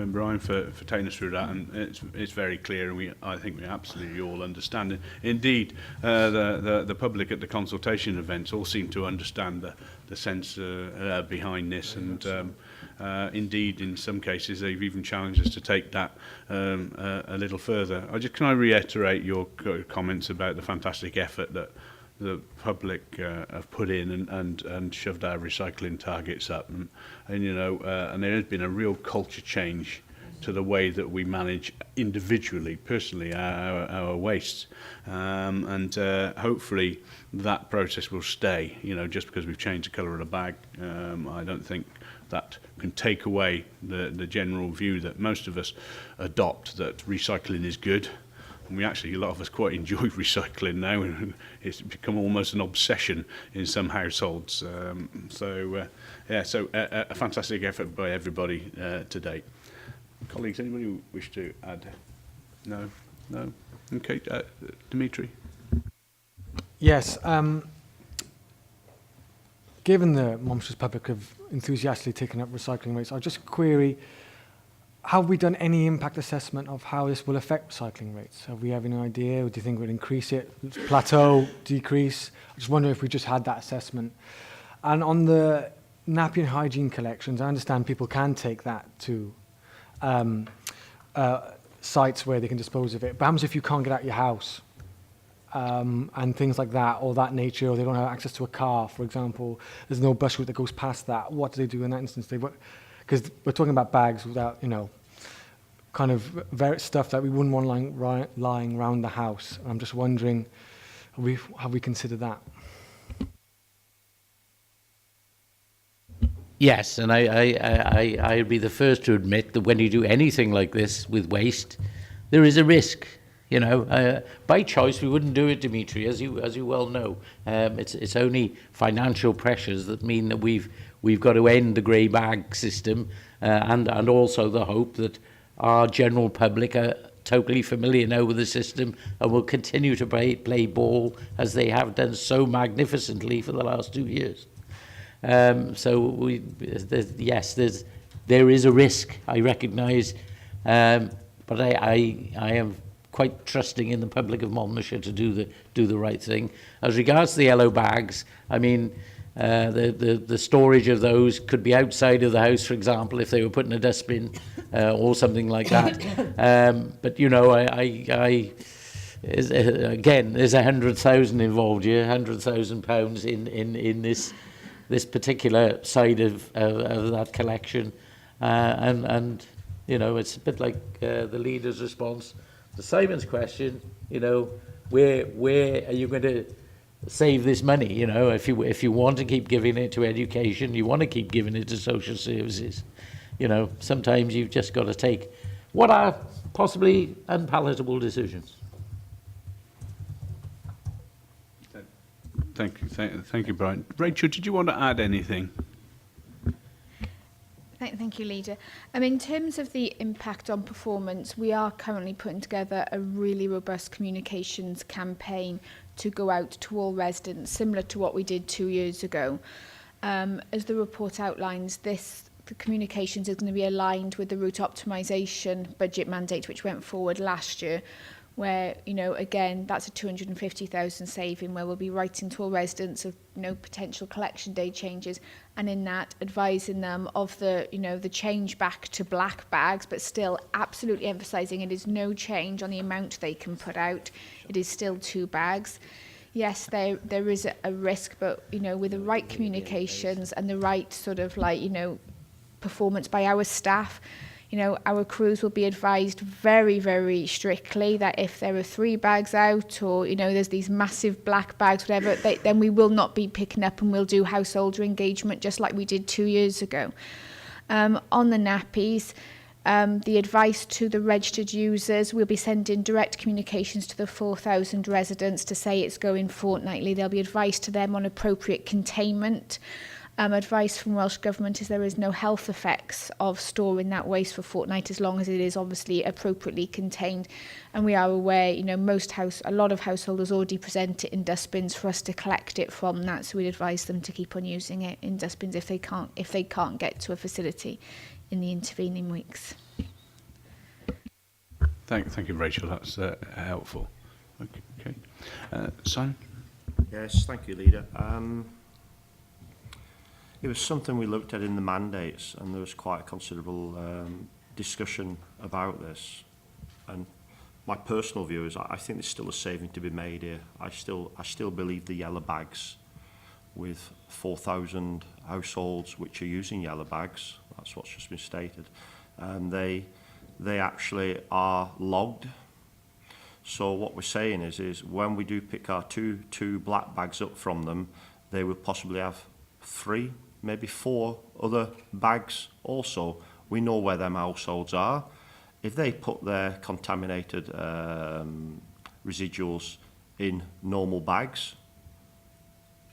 Brian, for taking us through that, and it's very clear, and I think we absolutely all understand it. Indeed, the public at the consultation events all seem to understand the sense behind this, and indeed, in some cases, they've even challenged us to take that a little further. Can I reiterate your comments about the fantastic effort that the public have put in and shoved our recycling targets up, and you know, and there has been a real culture change to the way that we manage individually, personally, our wastes, and hopefully that process will stay. You know, just because we've changed the colour of the bag, I don't think that can take away the general view that most of us adopt, that recycling is good. And we actually, a lot of us quite enjoy recycling now, and it's become almost an obsession in some households. So a fantastic effort by everybody to date. Colleagues, anybody who wish to add? No? Okay, Dimitri? Yes. Given the Monmouthshire's public have enthusiastically taken up recycling rates, I'll just query, have we done any impact assessment of how this will affect recycling rates? Have we have any idea? Or do you think we'll increase it, plateau, decrease? I just wonder if we just had that assessment. And on the nappy and hygiene collections, I understand people can take that to sites where they can dispose of it. But happens if you can't get out your house and things like that, or that nature, or they don't have access to a car, for example. There's no bus route that goes past that. What do they do in that instance? Because we're talking about bags without, you know, kind of very stuff that we wouldn't want lying around the house. I'm just wondering, have we considered that? Yes, and I'd be the first to admit that when you do anything like this with waste, there is a risk. You know, by choice we wouldn't do it, Dimitri, as you well know. It's only financial pressures that mean that we've got to end the grey bag system, and also the hope that our general public are totally familiar now with the system and will continue to play ball as they have done so magnificently for the last 2 years. So yes, there is a risk, I recognise, but I am quite trusting in the public of Monmouthshire to do the right thing. As regards to the yellow bags, I mean, the storage of those could be outside of the house, for example, if they were put in a dustbin or something like that. But you know, again, there's 100,000 involved here, £100,000 in this particular side of that collection, and you know, it's a bit like the leader's response to Simon's question. You know, where are you going to save this money? You know, if you want to keep giving it to education, you want to keep giving it to social services, you know, sometimes you've just got to take what are possibly unpalatable decisions. Thank you, Brian. Rachel, did you want to add anything? Thank you, Leader. In terms of the impact on performance, we are currently putting together a really robust communications campaign to go out to all residents, similar to what we did 2 years ago. As the report outlines, the communications is going to be aligned with the route optimisation budget mandate which went forward last year, where, you know, again, that's a 250,000 saving, where we'll be writing to all residents of, you know, potential collection day changes, and in that advising them of the, you know, the change back to black bags, but still absolutely emphasising it is no change on the amount they can put out. It is still 2 bags. Yes, there is a risk, but, you know, with the right communications and the right sort of, like, you know, performance by our staff, you know, our crews will be advised very, very strictly that if there are 3 bags out, or, you know, there's these massive black bags, whatever, then we will not be picking up, and we'll do householder engagement just like we did 2 years ago. On the nappies, the advice to the registered users, we'll be sending direct communications to the 4,000 residents to say it's going fortnightly. There'll be advice to them on appropriate containment. Advice from Welsh Government is there is no health effects of storing that waste for fortnight, as long as it is obviously appropriately contained. And we are aware, you know, a lot of householders already present it in dustbins for us to collect it from that. So we'd advise them to keep on using it in dustbins if they can't get to a facility in the intervening weeks. Thank you, Rachel. That's helpful. Okay. Simon? Yes, thank you, Leader. It was something we looked at in the mandates, and there was quite a considerable discussion about this. And my personal view is I think there's still a saving to be made here. I still believe the yellow bags, with 4,000 households which are using yellow bags, that's what's just been stated, they actually are logged. So what we're saying is when we do pick our two black bags up from them, they will possibly have 3, maybe 4 other bags also. We know where them households are. If they put their contaminated residuals in normal bags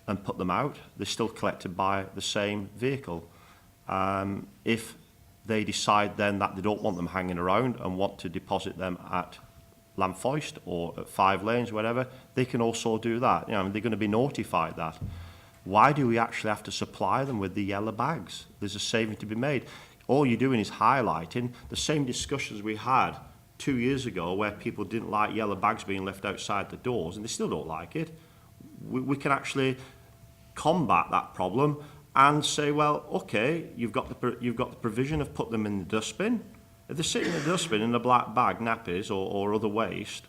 and put them out, they're still collected by the same vehicle. If they decide then that they don't want them hanging around and want to deposit them at Lamfoist or at 5 Lanes, whatever, they can also do that. You know, they're going to be notified that. Why do we actually have to supply them with the yellow bags? There's a saving to be made. All you're doing is highlighting the same discussions we had 2 years ago, where people didn't like yellow bags being left outside the doors, and they still don't like it. We can actually combat that problem and say, well, okay, you've got the provision of put them in the dustbin. If they're sitting in the dustbin in a black bag, nappies or other waste,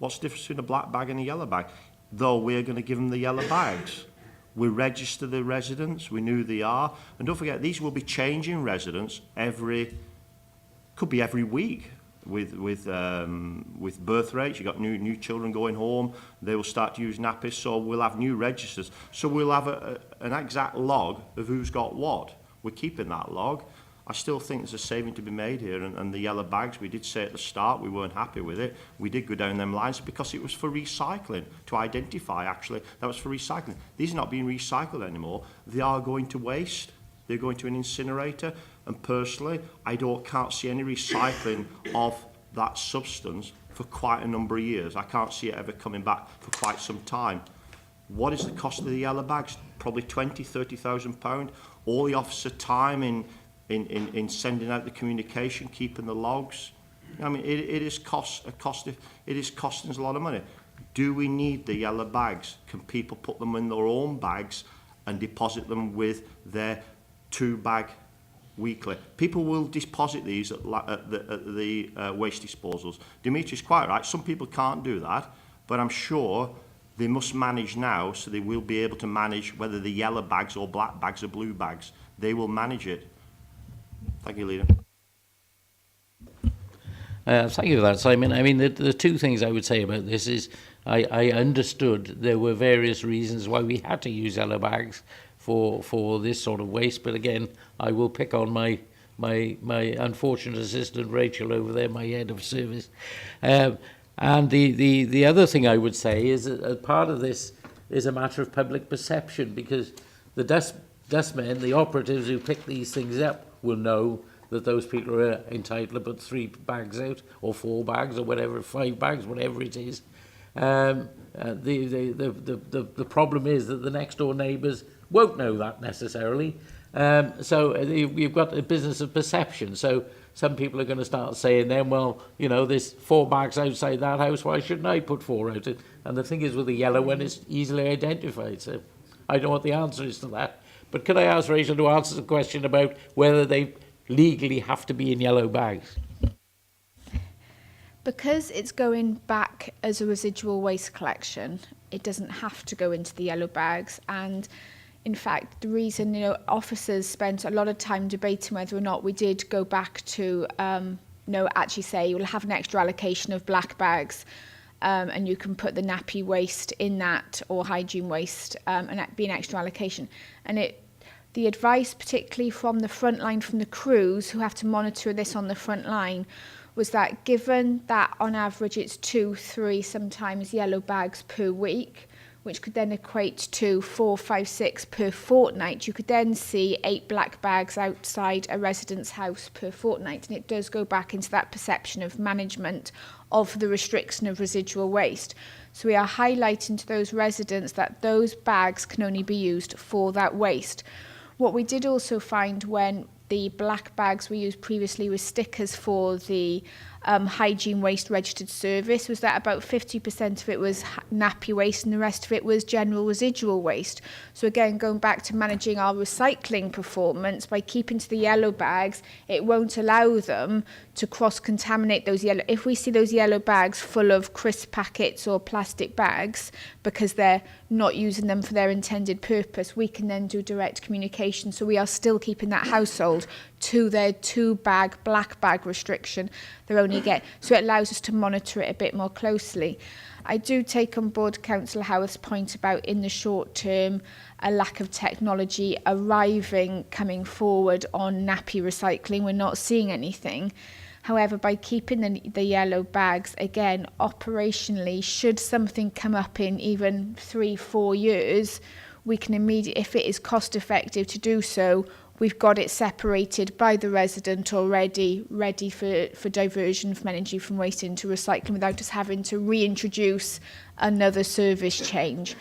what's the difference between a black bag and a yellow bag? Though we're going to give them the yellow bags. We register the residents, we know who they are, and don't forget, these will be changing residents could be every week. With birth rates, you've got new children going home, they will start to use nappies, so we'll have new registers. So we'll have an exact log of who's got what. We're keeping that log. I still think there's a saving to be made here, and the yellow bags, we did say at the start we weren't happy with it. We did go down them lines because it was for recycling, to identify actually that was for recycling. These are not being recycled anymore. They are going to waste. They're going to an incinerator, and personally, I can't see any recycling of that substance for quite a number of years. I can't see it ever coming back for quite some time. What is the cost of the yellow bags? Probably £20,000-30,000. All the officer time in sending out the communication, keeping the logs. I mean, it is costing us a lot of money. Do we need the yellow bags? Can people put them in their own bags and deposit them with their 2-bag weekly? People will deposit these at the waste disposals. Dimitri's quite right. Some people can't do that, but I'm sure they must manage now, so they will be able to manage whether the yellow bags or black bags or blue bags. They will manage it. Thank you, Leader. Thank you for that, Simon. I mean, the two things I would say about this is I understood there were various reasons why we had to use yellow bags for this sort of waste, but again, I will pick on my unfortunate assistant Rachel over there, my head of service. And the other thing I would say is that part of this is a matter of public perception, because the dustmen, the operatives who pick these things up, will know that those people are entitled to put 3 bags out, or 4 bags, or whatever, 5 bags, whatever it is. The problem is that the next door neighbours won't know that necessarily. So you've got a business of perception. So some people are going to start saying then, well, you know, there's 4 bags outside that house, why shouldn't I put 4 out? And the thing is, with the yellow one, it's easily identified. So I don't know what the answer is to that. But could I ask Rachel to answer the question about whether they legally have to be in yellow bags? Because it's going back as a residual waste collection, it doesn't have to go into the yellow bags. And in fact, the reason, you know, officers spent a lot of time debating whether or not we did go back to, actually say you'll have an extra allocation of black bags, and you can put the nappy waste in that, or hygiene waste, and that be an extra allocation. And the advice, particularly from the front line, from the crews who have to monitor this on the front line, was that given that on average it's 2, 3, sometimes yellow bags per week, which could then equate to 4, 5, 6 per fortnight, you could then see 8 black bags outside a resident's house per fortnight. And it does go back into that perception of management of the restriction of residual waste. So we are highlighting to those residents that those bags can only be used for that waste. What we did also find when the black bags we used previously with stickers for the hygiene waste registered service was that about 50% of it was nappy waste and the rest of it was general residual waste. So again, going back to managing our recycling performance, by keeping to the yellow bags, it won't allow them to cross-contaminate those yellow. If we see those yellow bags full of crisp packets or plastic bags because they're not using them for their intended purpose, we can then do direct communication. So we are still keeping that household to their 2-bag black bag restriction they only get. So it allows us to monitor it a bit more closely. I do take on board Councillor Howard's point about, in the short term, a lack of technology coming forward on nappy recycling. We're not seeing anything. However, by keeping the yellow bags, again, operationally, should something come up in even 3-4 years, we can immediately, if it is cost effective to do so, we've got it separated by the resident already, ready for diversion from energy from waste into recycling without us having to reintroduce another service change.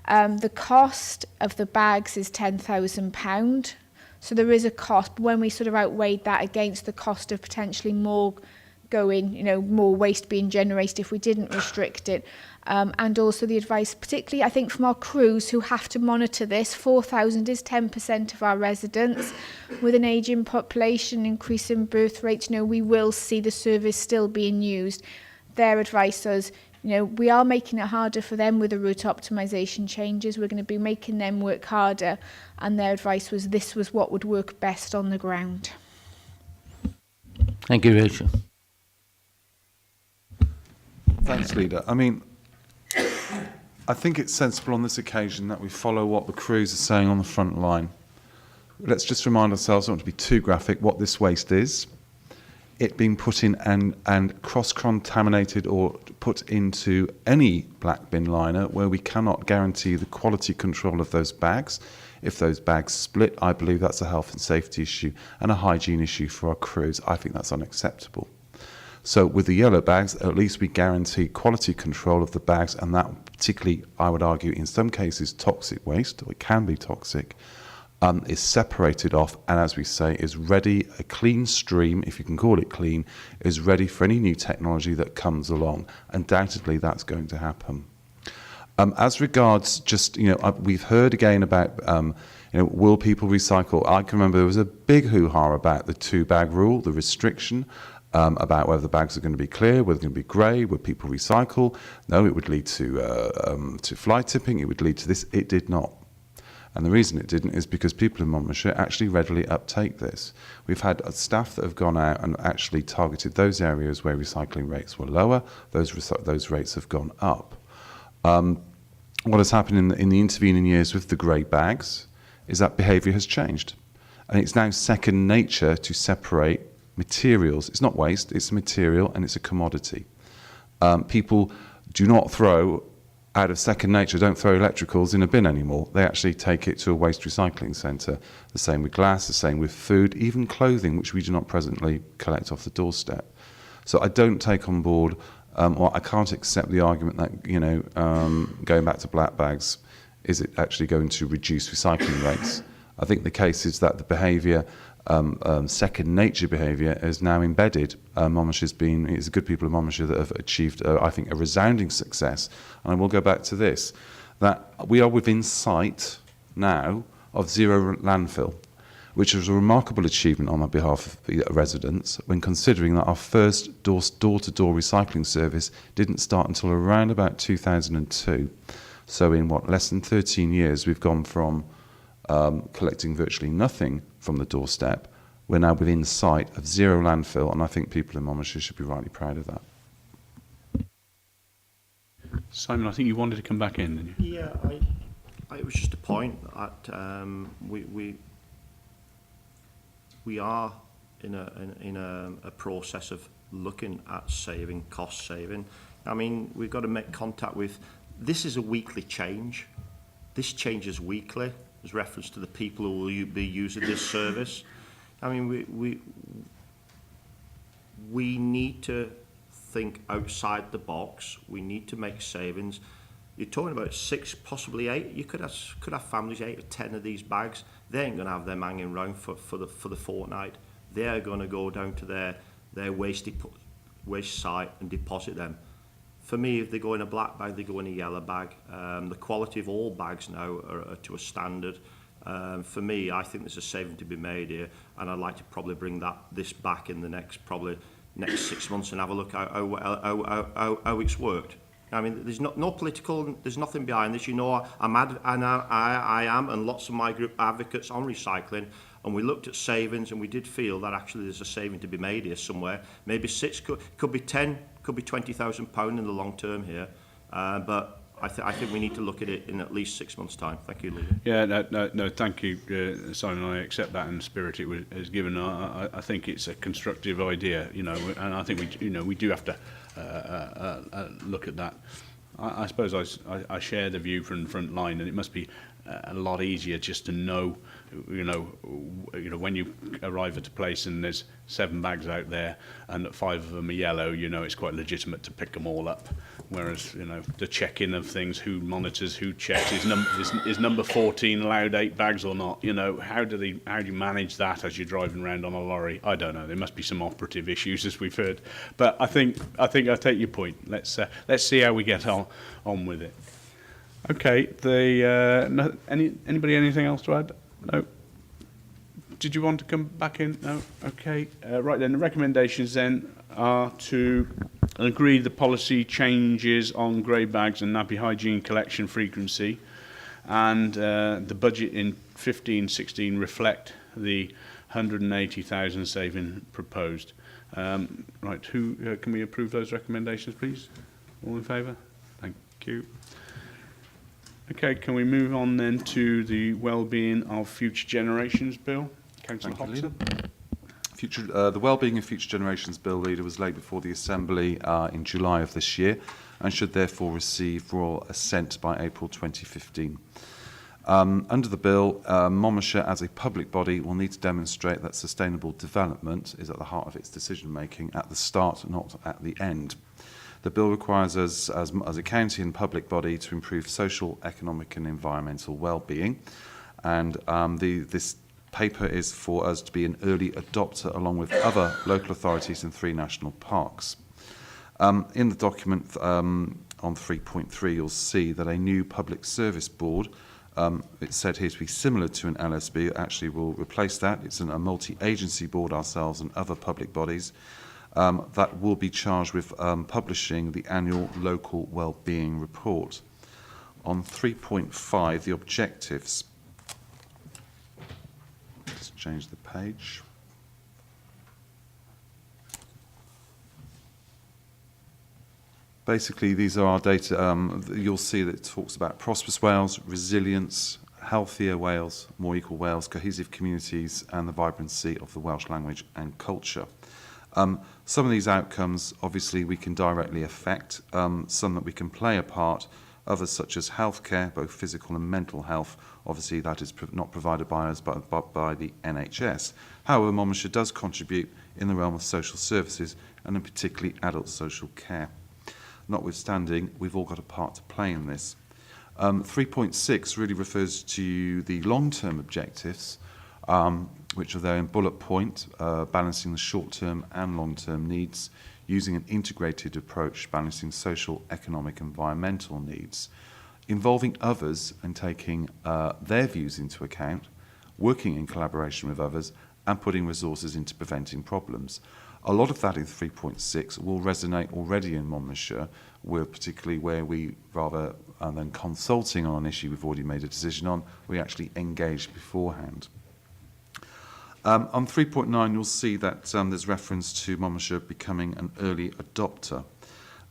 The cost of the bags is £10,000. So there is a cost, but when we sort of outweighed that against the cost of potentially more going, you know, more waste being generated if we didn't restrict it. And also the advice, particularly I think from our crews who have to monitor this, 4,000 is 10% of our residents. With an ageing population, increasing birth rates, you know, we will see the service still being used. Their advice is, you know, we are making it harder for them with the route optimisation changes. We're going to be making them work harder. And their advice was this was what would work best on the ground. Thank you, Rachel. Thanks, Leader. I mean, I think it's sensible on this occasion that we follow what the crews are saying on the front line. Let's just remind ourselves, not to be too graphic, what this waste is. It being put in and cross-contaminated or put into any black bin liner where we cannot guarantee the quality control of those bags. If those bags split, I believe that's a health and safety issue and a hygiene issue for our crews. I think that's unacceptable. So with the yellow bags, at least we guarantee quality control of the bags, and that particularly, I would argue, in some cases toxic waste, or it can be toxic, is separated off, and as we say, is ready, a clean stream, if you can call it clean, is ready for any new technology that comes along. Undoubtedly, that's going to happen. As regards just, you know, we've heard again about, you know, will people recycle? I can remember there was a big hoo-ha about the 2-bag rule, the restriction, about whether the bags are going to be clear, whether they're going to be grey, would people recycle? No, it would lead to fly tipping, it would lead to this. It did not. And the reason it didn't is because people in Monmouthshire actually readily uptake this. We've had staff that have gone out and actually targeted those areas where recycling rates were lower. Those rates have gone up. What has happened in the intervening years with the grey bags is that behaviour has changed. And it's now second nature to separate materials. It's not waste, it's a material and it's a commodity. People do not throw, out of second nature, don't throw electricals in a bin anymore. They actually take it to a waste recycling centre. The same with glass, the same with food, even clothing, which we do not presently collect off the doorstep. So I don't take on board, or I can't accept the argument that, you know, going back to black bags, is it actually going to reduce recycling rates? I think the case is that the behaviour, second nature behaviour, is now embedded. Monmouthshire's been, it's the good people of Monmouthshire that have achieved, I think, a resounding success. And I will go back to this, that we are within sight now of zero landfill, which is a remarkable achievement on behalf of the residents when considering that our first door-to-door recycling service didn't start until around about 2002. So in what, less than 13 years, we've gone from collecting virtually nothing from the doorstep. We're now within sight of zero landfill, and I think people in Monmouthshire should be rightly proud of that. Simon, I think you wanted to come back in, didn't you? Yeah, it was just a point that we are in a process of looking at saving, cost saving. I mean, we've got to make contact with, this is a weekly change. This changes weekly. There's reference to the people who will be using this service. I mean, we need to think outside the box. We need to make savings. You're talking about 6, possibly 8. You could have families 8 or 10 of these bags. They ain't going to have them hanging around for the fortnight. They're going to go down to their waste site and deposit them. For me, if they go in a black bag, they go in a yellow bag. The quality of all bags now are to a standard. For me, I think there's a saving to be made here, and I'd like to probably bring this back in the next 6 months and have a look at how it's worked. I mean, there's no political, there's nothing behind this. You know, I am, and lots of my group advocates on recycling, and we looked at savings, and we did feel that actually there's a saving to be made here somewhere. Maybe 6, could be 10, could be £20,000 in the long term here, but I think we need to look at it in at least 6 months' time. Thank you, Leader. Yeah, no, thank you, Simon. I accept that in the spirit it has given. I think it's a constructive idea, you know, and I think we do have to look at that. I suppose I share the view from front line, and it must be a lot easier just to know, when you arrive at a place and there's 7 bags out there and 5 of them are yellow, it's quite legitimate to pick them all up. Whereas, the check-in of things, who monitors, who checks, is number 14 allowed 8 bags or not? How do you manage that as you're driving around on a lorry? I don't know. There must be some operative issues, as we've heard. But I think I take your point. Let's see how we get on with it. Okay. Anybody anything else to add? No. Did you want to come back in? No. Okay. Right then. The recommendations then are to agree the policy changes on grey bags and nappy hygiene collection frequency, and the budget in 15-16 reflect the 180,000 saving proposed. Right. Who can we approve those recommendations, please? All in favour? Thank you. Okay, can we move on then to the Wellbeing of Future Generations Bill? Councillor Hobson. The Wellbeing of Future Generations Bill, Leader, was laid before the Assembly in July of this year and should therefore receive royal assent by April 2015. Under the bill, Monmouthshire as a public body will need to demonstrate that sustainable development is at the heart of its decision making at the start, not at the end. The bill requires us, as a county and public body, to improve social, economic and environmental well-being. And this paper is for us to be an early adopter along with other local authorities in 3 national parks. In the document on 3.3, you'll see that a new public service board, it's said here to be similar to an LSB, actually will replace that. It's a multi-agency board, ourselves and other public bodies, that will be charged with publishing the annual local wellbeing report. On 3.5, the objectives. Just change the page. Basically, these are our data. You'll see that it talks about prosperous Wales, resilience, healthier Wales, more equal Wales, cohesive communities, and the vibrancy of the Welsh language and culture. Some of these outcomes, obviously, we can directly affect, some that we can play a part, others such as healthcare, both physical and mental health. Obviously, that is not provided by us, but by the NHS. However, Monmouthshire does contribute in the realm of social services, and in particularly adult social care. Notwithstanding, we've all got a part to play in this. 3.6 really refers to the long-term objectives, which are there in bullet point, balancing the short-term and long-term needs, using an integrated approach, balancing social, economic, environmental needs, involving others and taking their views into account, working in collaboration with others, and putting resources into preventing problems. A lot of that in 3.6 will resonate already in Monmouthshire, particularly where we, rather than consulting on an issue we've already made a decision on, we actually engage beforehand. On 3.9, you'll see that there's reference to Monmouthshire becoming an early adopter.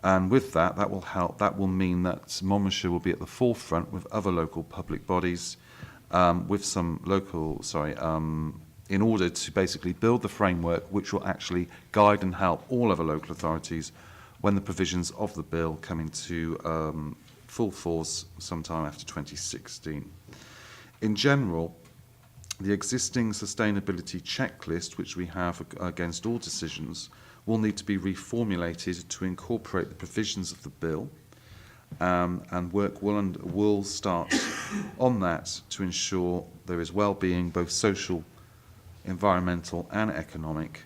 And with that, that will help. That will mean that Monmouthshire will be at the forefront with other local public bodies, with some local, in order to basically build the framework which will actually guide and help all other local authorities when the provisions of the bill come into full force sometime after 2016. In general, the existing sustainability checklist, which we have against all decisions, will need to be reformulated to incorporate the provisions of the bill, and work will start on that to ensure there is well-being, both social, environmental and economic,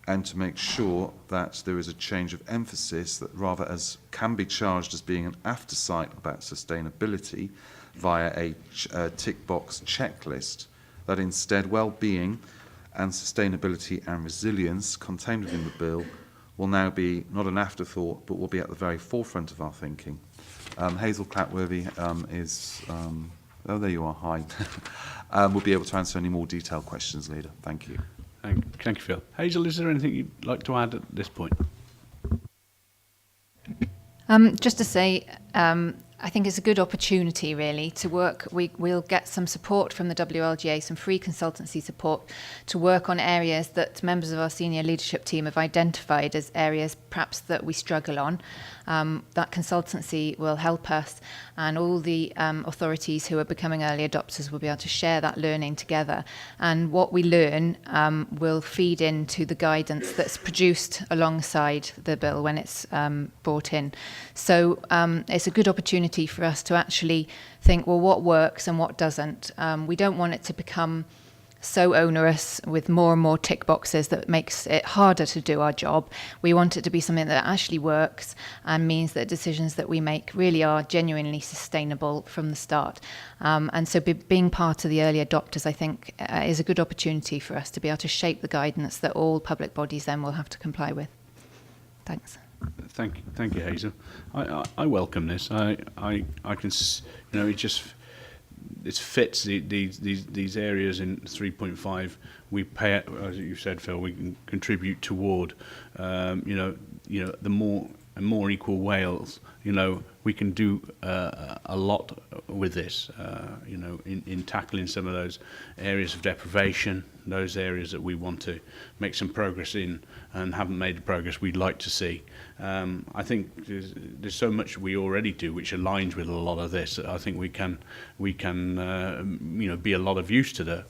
and to make sure that there is a change of emphasis that rather as can be charged as being an aftersight about sustainability via a tick box checklist, that instead well-being and sustainability and resilience contained within the bill will now be not an afterthought, but will be at the very forefront of our thinking. Hazel Clatworthy is, oh, there you are, hi. We'll be able to answer any more detailed questions later. Thank you. Thank you, Phil. Hazel, is there anything you'd like to add at this point? Just to say, I think it's a good opportunity, really, to work. We'll get some support from the WLGA, some free consultancy support, to work on areas that members of our senior leadership team have identified as areas perhaps that we struggle on. That consultancy will help us, and all the authorities who are becoming early adopters will be able to share that learning together. And what we learn will feed into the guidance that's produced alongside the bill when it's brought in. So it's a good opportunity for us to actually think, well, what works and what doesn't. We don't want it to become so onerous with more and more tick boxes that makes it harder to do our job. We want it to be something that actually works and means that decisions that we make really are genuinely sustainable from the start. And so being part of the early adopters, I think, is a good opportunity for us to be able to shape the guidance that all public bodies then will have to comply with. Thanks. Thank you, Hazel. I welcome this. I can, it fits these areas in 3.5. We pay, as you said, Phil, we can contribute toward, the more equal Wales. We can do a lot with this. In tackling some of those areas of deprivation, those areas that we want to make some progress in and haven't made the progress we'd like to see. I think there's so much we already do which aligns with a lot of this. I think we can be a lot of use to the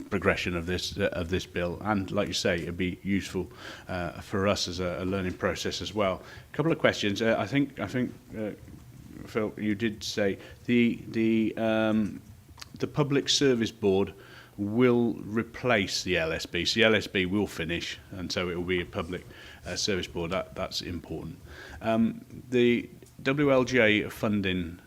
progression of this bill, and like you say, it'd be useful for us as a learning process as well. A couple of questions. I think Phil, you did say the Public Service Board will replace the LSB. So the LSB will finish, and so it will be a Public Service Board. That's important. The WLGA funding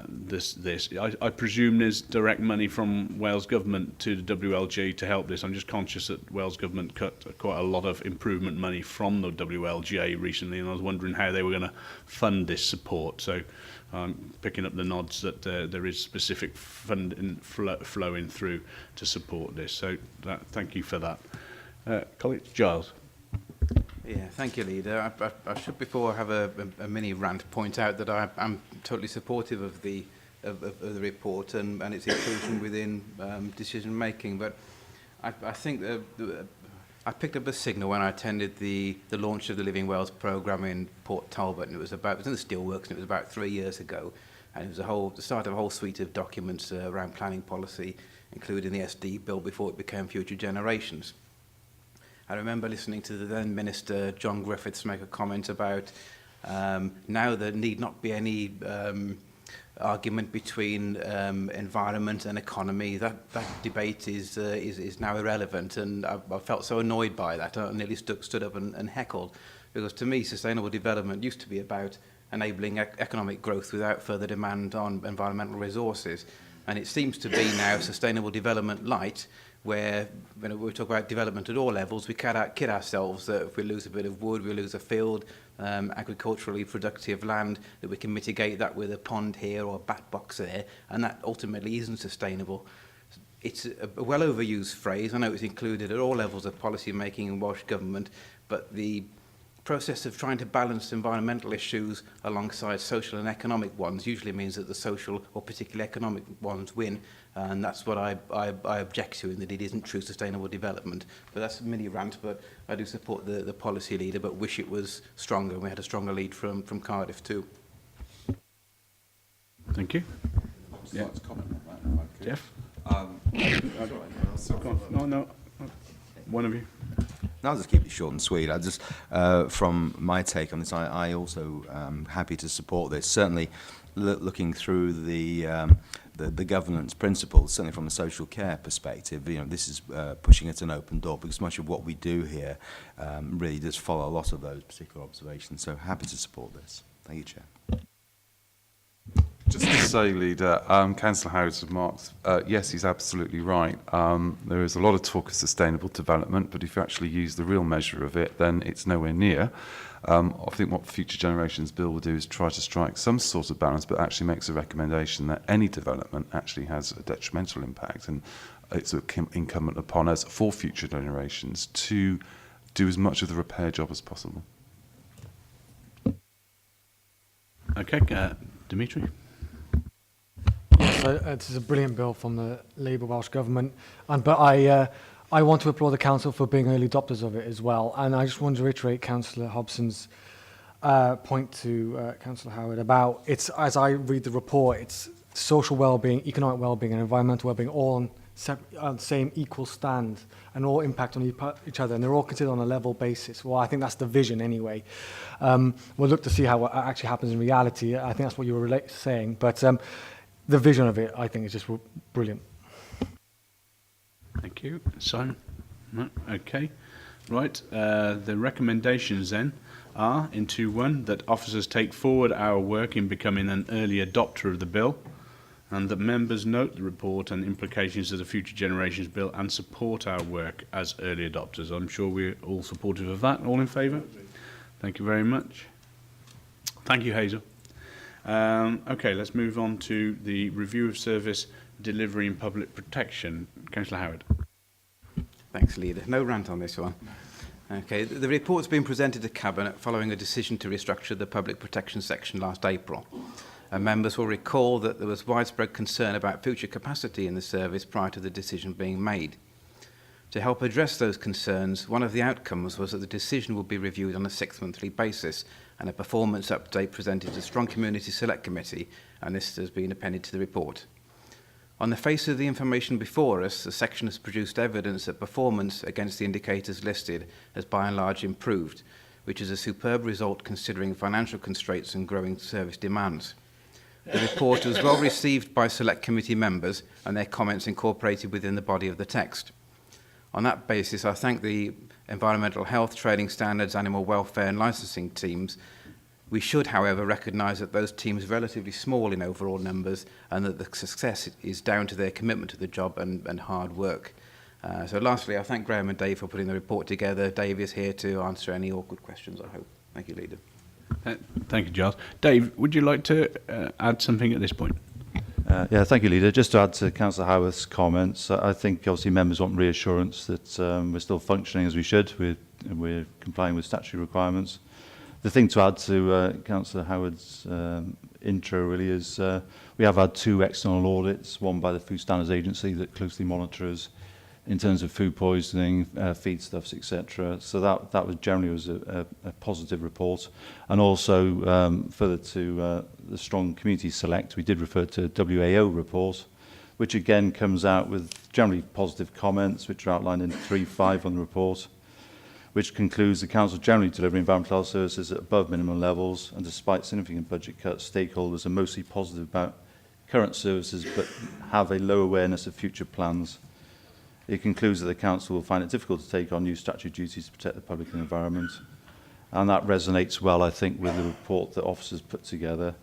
this. I presume there's direct money from Wales Government to the WLGA to help this. I'm just conscious that Wales Government cut quite a lot of improvement money from the WLGA recently, and I was wondering how they were going to fund this support. So I'm picking up the nods that there is specific funding flowing through to support this. So thank you for that. Colleague Giles. Yeah, thank you, Leader. I should, before I have a mini rant, point out that I'm totally supportive of the report and its inclusion within decision making. But I think I picked up a signal when I attended the launch of the Living Wales programme in Port Talbot, and it was in the Steelworks, and it was about 3 years ago, and it was the start of a whole suite of documents around planning policy, including the SD bill before it became Future Generations. I remember listening to the then Minister John Griffiths make a comment about now there need not be any argument between environment and economy. That debate is now irrelevant, and I felt so annoyed by that. I nearly stood up and heckled, because to me sustainable development used to be about enabling economic growth without further demand on environmental resources, and it seems to be now sustainable development light, where when we talk about development at all levels, we kid ourselves that if we lose a bit of wood, we lose a field, agriculturally productive land, that we can mitigate that with a pond here or a bat box there, and that ultimately isn't sustainable. It's a well overused phrase. I know it's included at all levels of policy making in Welsh Government, but the process of trying to balance environmental issues alongside social and economic ones usually means that the social or particularly economic ones win, and that's what I object to, in that it isn't true sustainable development. But that's a mini rant, but I do support the policy leader, but wish it was stronger, and we had a stronger lead from Cardiff too. Thank you. I'd just like to comment on that, if I could. Jeff? No. One of you. I'll just keep it short and sweet. I just, from my take on this, I also am happy to support this. Certainly, looking through the governance principles, certainly from a social care perspective, this is pushing at an open door, because much of what we do here really does follow a lot of those particular observations. So happy to support this. Thank you, Chair. Just to say, Leader, Councillor Howard's remarks, yes, he's absolutely right. There is a lot of talk of sustainable development, but if you actually use the real measure of it, then it's nowhere near. I think what Future Generations Bill will do is try to strike some sort of balance, but actually makes a recommendation that any development actually has a detrimental impact, and it's incumbent upon us for future generations to do as much of the repair job as possible. Okay, Dimitri? This is a brilliant bill from the Labour Welsh Government, but I want to applaud the Council for being early adopters of it as well. And I just want to reiterate Councillor Hobson's point to Councillor Howard about, it's, as I read the report, it's social well-being, economic well-being and environmental well-being all on the same equal stand and all impact on each other, and they're all considered on a level basis. Well, I think that's the vision anyway. We'll look to see how it actually happens in reality. I think that's what you were saying, but the vision of it, I think, is just brilliant. Thank you. Simon? No? Okay. Right. The recommendations then are in 2.1 that officers take forward our work in becoming an early adopter of the bill, and that members note the report and implications of the Future Generations Bill and support our work as early adopters. I'm sure we're all supportive of that. All in favour? Thank you very much. Thank you, Hazel. Okay, let's move on to the review of service delivery and public protection. Councillor Howard. Thanks, Leader. No rant on this one. Okay, the report's been presented to Cabinet following a decision to restructure the public protection section last April. And members will recall that there was widespread concern about future capacity in the service prior to the decision being made. To help address those concerns, one of the outcomes was that the decision will be reviewed on a 6-monthly basis and a performance update presented to Strong Community Select Committee, and this has been appended to the report. On the face of the information before us, the section has produced evidence that performance against the indicators listed has by and large improved, which is a superb result considering financial constraints and growing service demands. The report was well received by Select Committee members and their comments incorporated within the body of the text. On that basis, I thank the Environmental Health, Trading Standards, Animal Welfare and Licensing teams. We should, however, recognise that those teams are relatively small in overall numbers and that the success is down to their commitment to the job and hard work. So lastly, I thank Graham and Dave for putting the report together. Dave is here to answer any awkward questions, I hope. Thank you, Leader. Thank you, Giles. Dave, would you like to add something at this point? Yeah, thank you, Leader. Just to add to Councillor Howarth's comments, I think obviously members want reassurance that we're still functioning as we should. We're complying with statutory requirements. The thing to add to Councillor Howard's intro really is we have had 2 external audits, one by the Food Standards Agency that closely monitors in terms of food poisoning, feedstuffs, etc. So that was generally a positive report. And also further to the Strong Community Select, we did refer to WAO report, which again comes out with generally positive comments, which are outlined in 3.5 on the report, which concludes the Council generally delivering environmental health services at above minimum levels, and despite significant budget cuts, stakeholders are mostly positive about current services but have a low awareness of future plans. It concludes that the Council will find it difficult to take on new statutory duties to protect the public and environment. And that resonates well, I think, with the report that officers put together.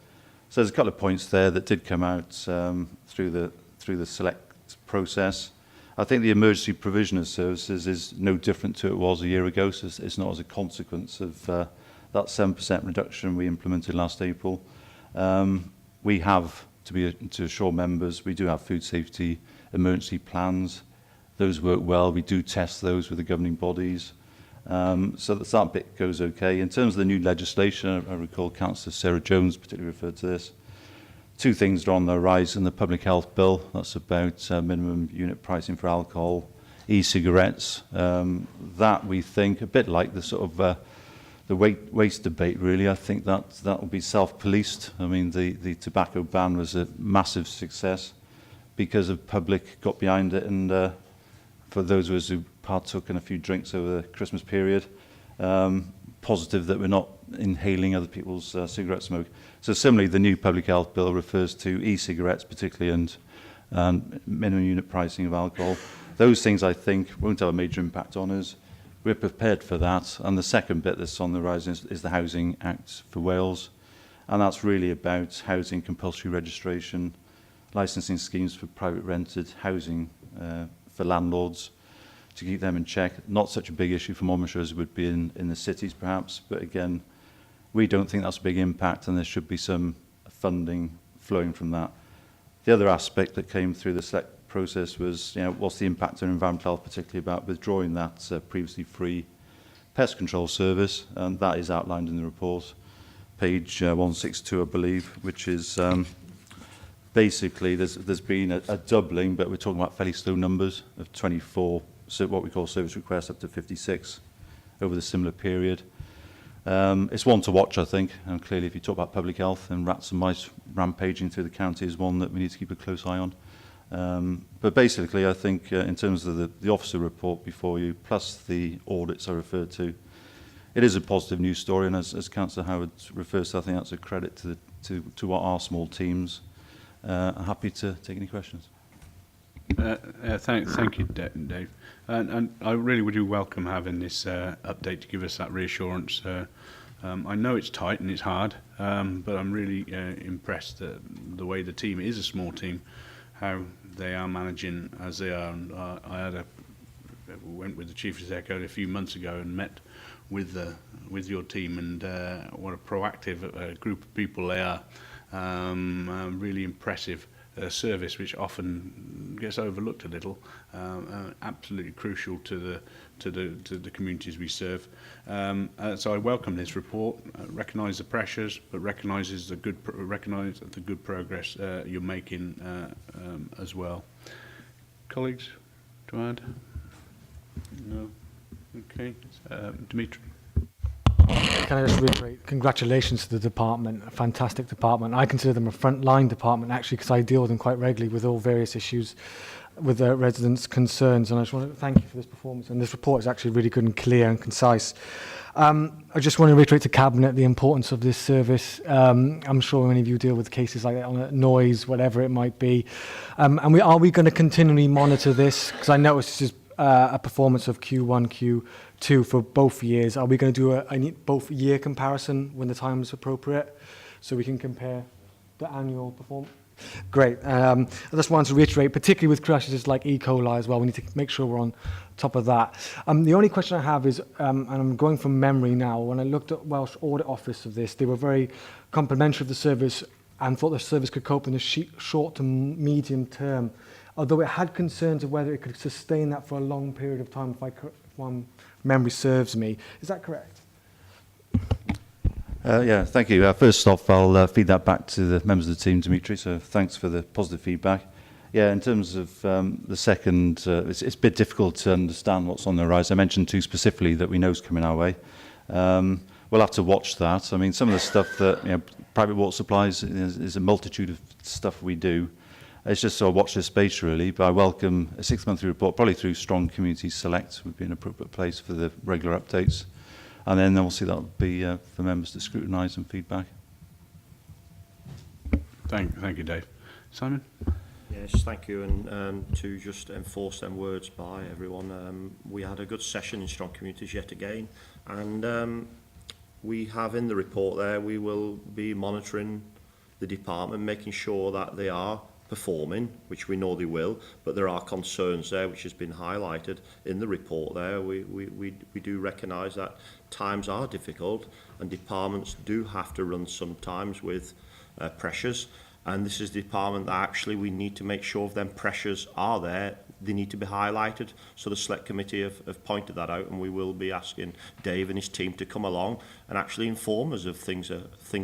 So there's a couple of points there that did come out through the select process. I think the emergency provision of services is no different to it was a year ago, so it's not as a consequence of that 7% reduction we implemented last April. We have, to assure members, we do have food safety emergency plans. Those work well. We do test those with the governing bodies. So that bit goes okay. In terms of the new legislation, I recall Councillor Sarah Jones particularly referred to this. 2 things are on the rise in the Public Health Bill. That's about minimum unit pricing for alcohol, e-cigarettes. That we think, a bit like the sort of the waste debate really, I think that will be self-policed. I mean, the tobacco ban was a massive success because the public got behind it, and for those of us who partook in a few drinks over the Christmas period, positive that we're not inhaling other people's cigarette smoke. So similarly, the new public health bill refers to e-cigarettes particularly and minimum unit pricing of alcohol. Those things, I think, won't have a major impact on us. We're prepared for that. And the second bit that's on the rise is the Housing Act for Wales. And that's really about housing compulsory registration, licensing schemes for private rented housing for landlords to keep them in check. Not such a big issue for Monmouthshire as it would be in the cities perhaps, but again, we don't think that's a big impact, and there should be some funding flowing from that. The other aspect that came through the select process was, what's the impact on environmental health, particularly about withdrawing that previously free pest control service, and that is outlined in the report, page 162, I believe, which is basically there's been a doubling, but we're talking about fairly slow numbers of 24, so what we call service requests, up to 56 over the similar period. It's one to watch, I think, and clearly if you talk about public health, and rats and mice rampaging through the county is one that we need to keep a close eye on. But basically, I think in terms of the officer report before you, plus the audits I referred to, it is a positive news story, and as Councillor Howard refers to, I think that's a credit to our small teams. I'm happy to take any questions. Thank you, Dave. And I really do welcome having this update to give us that reassurance. I know it's tight and it's hard, but I'm really impressed that the way the team is a small team, how they are managing as they are. And I went with the Chief Executive a few months ago and met with your team, and what a proactive group of people they are. Really impressive service, which often gets overlooked a little. Absolutely crucial to the communities we serve. So I welcome this report. Recognise the pressures, but recognise the good progress you're making as well. Colleagues, to add? No. Okay. Dimitri. Can I just reiterate, congratulations to the department, a fantastic department. I consider them a frontline department, actually, because I deal with them quite regularly with all various issues with the residents' concerns. And I just want to thank you for this performance. And this report is actually really good and clear and concise. I just want to reiterate to Cabinet the importance of this service. I'm sure many of you deal with cases like that on noise, whatever it might be. And are we going to continually monitor this? Because I noticed this is a performance of Q1, Q2 for both years. Are we going to do a both year comparison when the time is appropriate, so we can compare the annual performance? Great. I just wanted to reiterate, particularly with crashes like E. coli as well, we need to make sure we're on top of that. The only question I have is, and I'm going from memory now, when I looked at Welsh Audit Office of this, they were very complimentary of the service and thought the service could cope in the short to medium term, although it had concerns of whether it could sustain that for a long period of time, if my memory serves me. Is that correct? Yeah, thank you. First off, I'll feed that back to the members of the team, Dimitri, so thanks for the positive feedback. Yeah, in terms of the second, it's a bit difficult to understand what's on the rise. I mentioned two specifically that we know is coming our way. We'll have to watch that. I mean, some of the stuff that, private water supplies is a multitude of stuff we do. It's just sort of watch this space, really, but I welcome a 6-monthly report, probably through Strong Community Select would be an appropriate place for the regular updates. And then obviously that'll be for members to scrutinise and feedback. Thank you, Dave. Simon? Yes, thank you. And to just enforce them words by everyone, we had a good session in Strong Communities yet again. And we have in the report there, we will be monitoring the department, making sure that they are performing, which we know they will, but there are concerns there which has been highlighted in the report there. We do recognise that times are difficult and departments do have to run sometimes with pressures, and this is the department that actually we need to make sure if them pressures are there, they need to be highlighted. So the Select Committee have pointed that out, and we will be asking Dave and his team to come along and actually inform us if things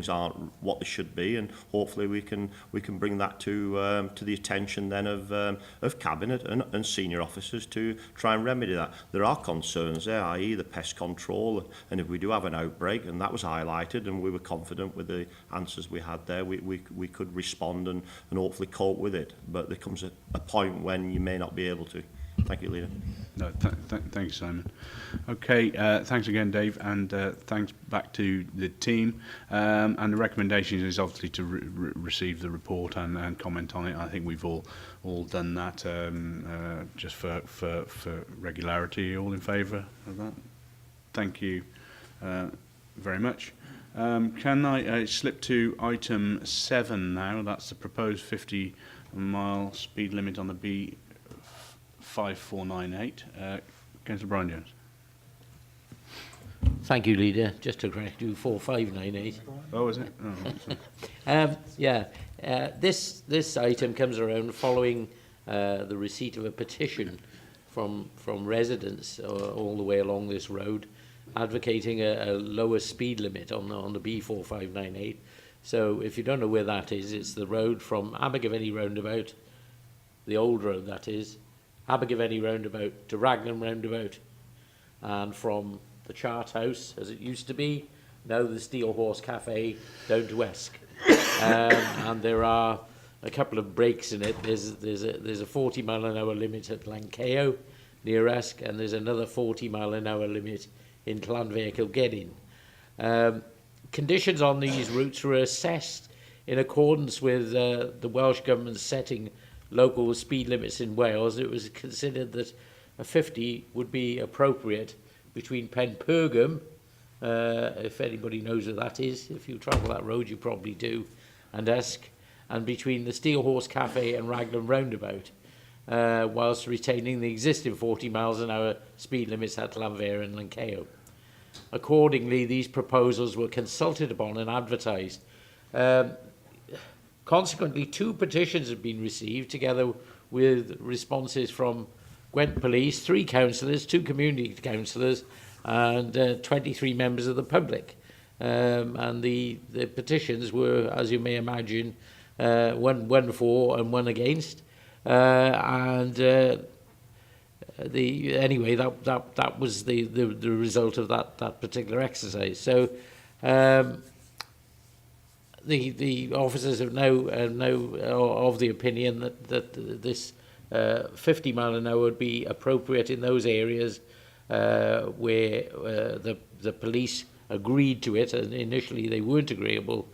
aren't what they should be, and hopefully we can bring that to the attention then of Cabinet and senior officers to try and remedy that. There are concerns there, i.e. the pest control, and if we do have an outbreak, and that was highlighted, and we were confident with the answers we had there, we could respond and hopefully cope with it. But there comes a point when you may not be able to. Thank you, Leader. No, thank you, Simon. Okay, thanks again, Dave, and thanks back to the team. And the recommendation is obviously to receive the report and comment on it. I think we've all done that just for regularity. All in favour of that? Thank you very much. Can I slip to item 7 now? That's the proposed 50-mile speed limit on the B5498. Councillor Brian Jones. Thank you, Leader. Just to correct you, 4598. Oh, is it? Oh, yeah. This item comes around following the receipt of a petition from residents all the way along this road, advocating a lower speed limit on the B4598 So if you don't know where that is, it's the road from Abergavenny roundabout, the old road that is, Abergavenny roundabout to Raglan roundabout, and from the Chart House, as it used to be, now the Steel Horse Cafe, down to Esk. And there are a couple of breaks in it. There's a 40-mile-an-hour limit at Lanceo, near Esk, and there's another 40-mile-an-hour limit in Llanfairpwllgennyn. Conditions on these routes were assessed in accordance with the Welsh Government setting local speed limits in Wales. It was considered that a 50 would be appropriate between Penpergam, if anybody knows where that is. If you travel that road, you probably do, and Esk, and between the Steel Horse Cafe and Raglan roundabout, whilst retaining the existing 40 miles an hour speed limits at Llanfair and Lanceo. Accordingly, these proposals were consulted upon and advertised. Consequently, 2 petitions have been received, together with responses from Gwent Police, 3 councillors, 2 community councillors, and 23 members of the public. And the petitions were, as you may imagine, one for and one against. Anyway, that was the result of that particular exercise. So the officers have now of the opinion that this 50 mile an hour would be appropriate in those areas where the police agreed to it, and initially they weren't agreeable,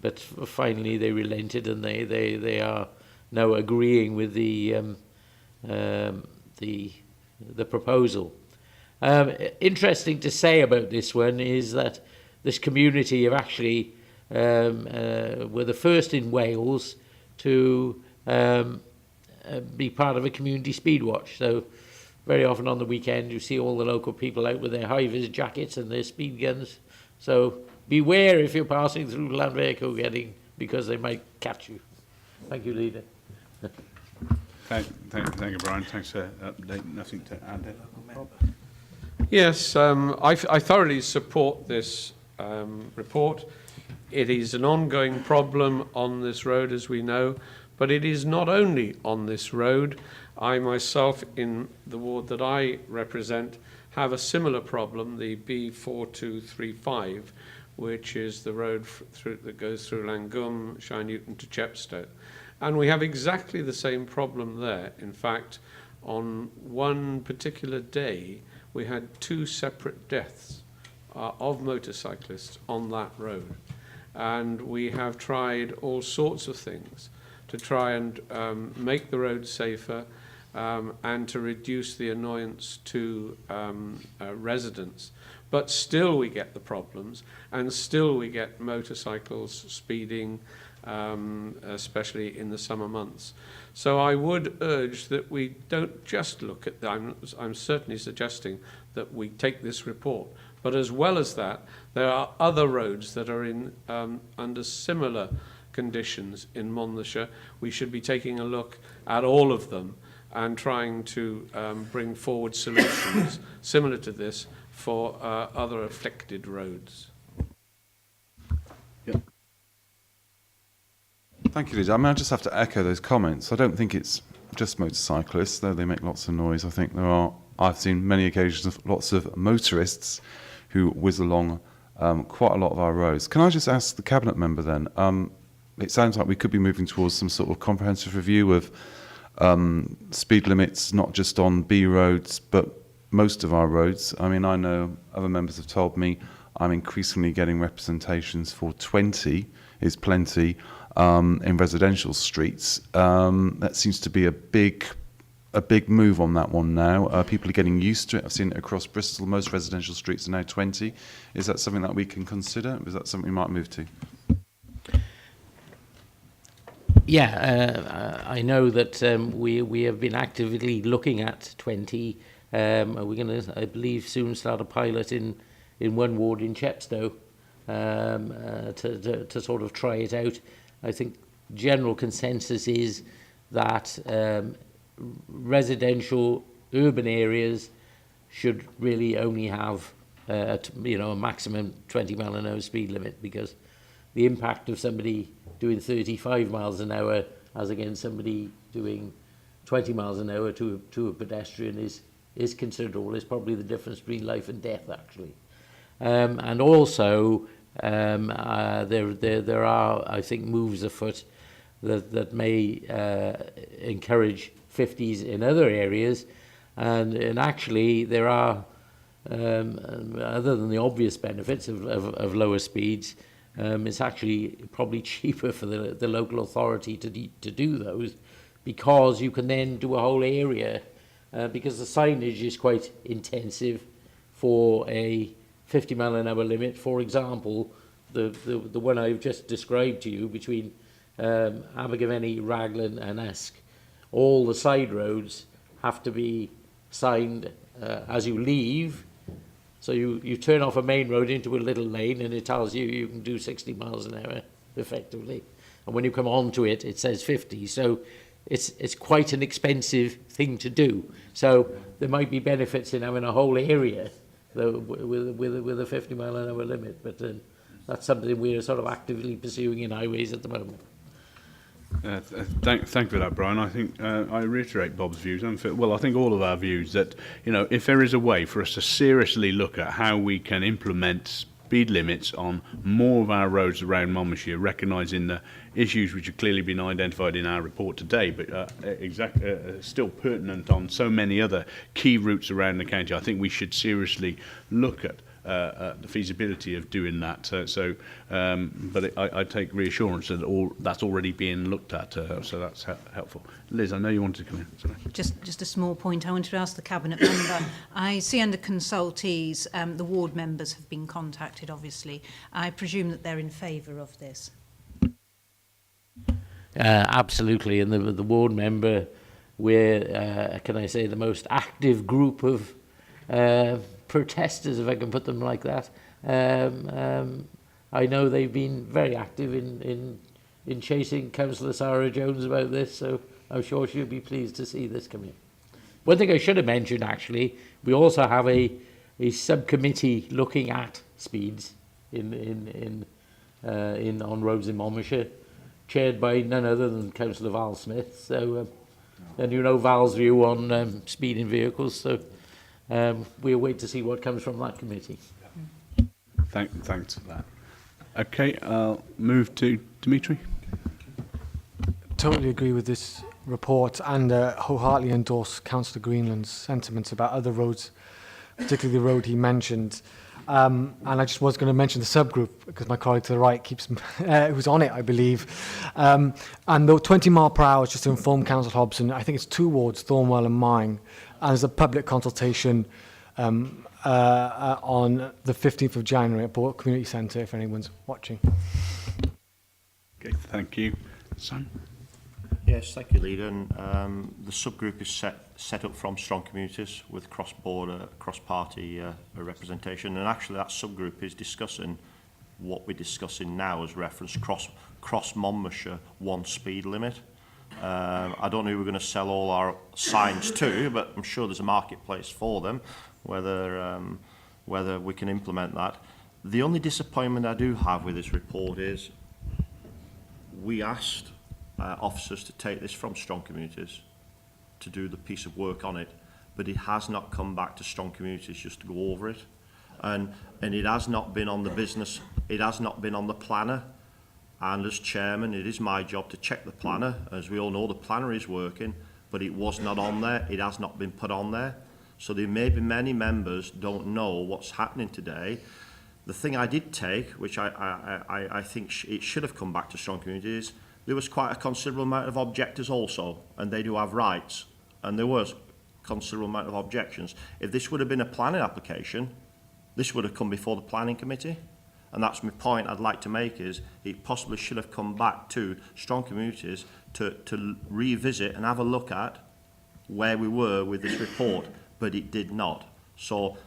but finally they relented, and they are now agreeing with the proposal. Interesting to say about this one is that this community have actually were the first in Wales to be part of a community speed watch. So very often on the weekend you see all the local people out with their high-vis jackets and their speed guns. So beware if you're passing through Llanfairpwllgennyn, because they might catch you. Thank you, Leader. Thank you, Brian. Thanks for update. Nothing to add there. Yes, I thoroughly support this report. It is an ongoing problem on this road, as we know, but it is not only on this road. I myself, in the ward that I represent, have a similar problem, the B4235, which is the road that goes through Llangwm, Shire Newton to Chepstow. And we have exactly the same problem there. In fact, on one particular day, we had 2 separate deaths of motorcyclists on that road. And we have tried all sorts of things to try and make the road safer and to reduce the annoyance to residents. But still we get the problems, and still we get motorcycles speeding, especially in the summer months. So I would urge that we don't just look at, I'm certainly suggesting that we take this report, but as well as that, there are other roads that are in under similar conditions in Monmouthshire. We should be taking a look at all of them and trying to bring forward solutions similar to this for other afflicted roads. Yeah. Thank you, Lydia. I mean, I just have to echo those comments. I don't think it's just motorcyclists, though they make lots of noise. I think I've seen many occasions of lots of motorists who whiz along quite a lot of our roads. Can I just ask the Cabinet member then, it sounds like we could be moving towards some sort of comprehensive review of speed limits, not just on B roads, but most of our roads. I mean, I know other members have told me I'm increasingly getting representations for 20 is plenty in residential streets. That seems to be a big move on that one now. People are getting used to it. I've seen it across Bristol. Most residential streets are now 20. Is that something that we can consider? Is that something we might move to? Yeah, I know that we have been actively looking at 20. We're going to, I believe, soon start a pilot in one ward in Chepstow to sort of try it out. I think general consensus is that residential urban areas should really only have a maximum 20 mile an hour speed limit, because the impact of somebody doing 35 miles an hour as against somebody doing 20 miles an hour to a pedestrian is considerable. It's probably the difference between life and death, actually. And also, there are, I think, moves afoot that may encourage 50s in other areas, and actually there are, other than the obvious benefits of lower speeds, it's actually probably cheaper for the local authority to do those, because you can then do a whole area, because the signage is quite intensive for a 50 mile an hour limit. For example, the one I've just described to you between Abergavenny, Raglan and Usk, all the side roads have to be signed as you leave. So you turn off a main road into a little lane and it tells you you can do 60 miles an hour effectively. And when you come onto it, it says 50. So it's quite an expensive thing to do. So there might be benefits in having a whole area with a 50 mile an hour limit, but that's something we're sort of actively pursuing in highways at the moment. Thank you for that, Brian. I think I reiterate Bob's views. Well, I think all of our views that, you know, if there is a way for us to seriously look at how we can implement speed limits on more of our roads around Monmouthshire, recognising the issues which have clearly been identified in our report today, but still pertinent on so many other key routes around the county, I think we should seriously look at the feasibility of doing that. But I take reassurance that that's already being looked at, so that's helpful. Liz, I know you wanted to come in. Sorry. Just a small point. I wanted to ask the Cabinet member. I see under consultees, the ward members have been contacted, obviously. I presume that they're in favour of this. Absolutely, and the ward member, we're, can I say, the most active group of protesters, if I can put them like that. I know they've been very active in chasing Councillor Sarah Jones about this, so I'm sure she'll be pleased to see this come in. One thing I should have mentioned, actually, we also have a subcommittee looking at speeds on roads in Monmouthshire, chaired by none other than Councillor Val Smith. So, and you know Val's view on speed in vehicles, so we'll wait to see what comes from that committee. Thanks for that. Okay, I'll move to Dimitri. Totally agree with this report and wholeheartedly endorse Councillor Greenland's sentiments about other roads, particularly the road he mentioned. And I just was going to mention the subgroup because my colleague to the right keeps who's on it, I believe. And the 20 mile per hour, just to inform Councillor Hobson, I think it's 2 wards, Thornwell and mine. And there's a public consultation on the 15th of January at Port Community Centre, if anyone's watching. Okay, thank you. Simon? Yes, thank you, Leader. And the subgroup is set up from strong communities with cross-border, cross-party representation. And actually that subgroup is discussing what we're discussing now as reference cross-Monmouthshire 1 speed limit. I don't know who we're going to sell all our signs to, but I'm sure there's a marketplace for them, whether we can implement that. The only disappointment I do have with this report is we asked officers to take this from strong communities to do the piece of work on it, but it has not come back to strong communities just to go over it, and it has not been on the business, it has not been on the planner. And as chairman, it is my job to check the planner. As we all know, the planner is working, but it was not on there. It has not been put on there. So there may be many members don't know what's happening today. The thing I did take, which I think it should have come back to strong communities, there was quite a considerable amount of objectors also, and they do have rights. And there was a considerable amount of objections. If this would have been a planning application, this would have come before the planning committee. And that's my point I'd like to make, is it possibly should have come back to strong communities to revisit and have a look at where we were with this report, but it did not. So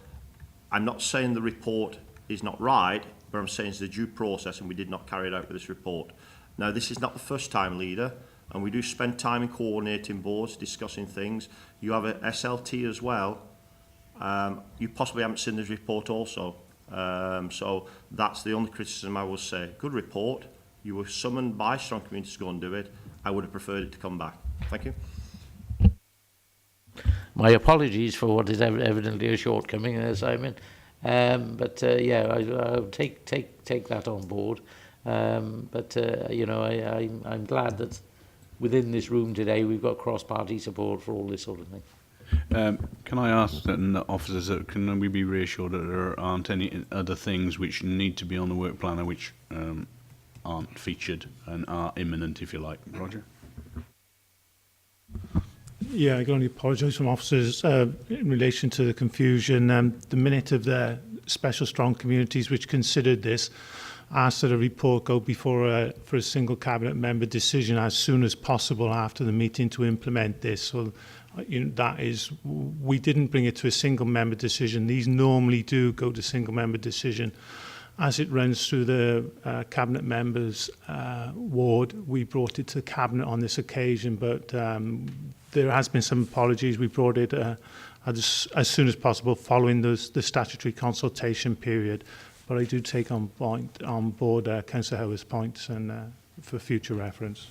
I'm not saying the report is not right, but I'm saying it's the due process and we did not carry it out with this report. Now, this is not the first time, Leader, and we do spend time in coordinating boards, discussing things. You have a SLT as well. You possibly haven't seen this report also. So that's the only criticism I will say. Good report. You were summoned by Strong Communities to go and do it. I would have preferred it to come back. Thank you. My apologies for what is evidently a shortcoming there, Simon. Yeah, I'll take that on board. You know, I'm glad that within this room today we've got cross-party support for all this sort of thing. Can I ask then, officers, that can we be reassured that there aren't any other things which need to be on the work planner which aren't featured and are imminent, if you like? Roger? Yeah, I can only apologise from officers in relation to the confusion. The minute of the special strong communities which considered this asked that a report go before for a single cabinet member decision as soon as possible after the meeting to implement this. So you know, that is, we didn't bring it to a single member decision. These normally do go to single member decision. As it runs through the cabinet members' ward, we brought it to cabinet on this occasion, but there has been some apologies. We brought it as soon as possible following the statutory consultation period. But I do take on board Councillor Howard's points and for future reference.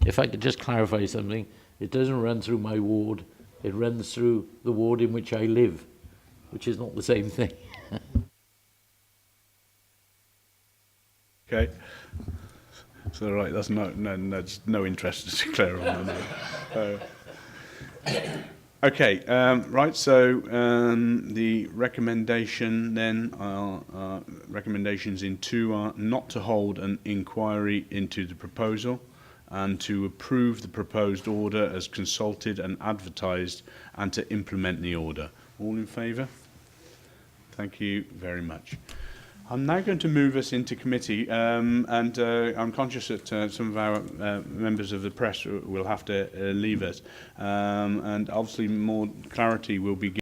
If I could just clarify something, it doesn't run through my ward, it runs through the ward in which I live, which is not the same thing. Okay. So right, that's that's no interest to declare on that. Okay, right, so the recommendation then, recommendations in 2 are not to hold an inquiry into the proposal and to approve the proposed order as consulted and advertised and to implement the order. All in favour? Thank you very much. I'm now going to move us into committee, and I'm conscious that some of our members of the press will have to leave us, and obviously more clarity will be given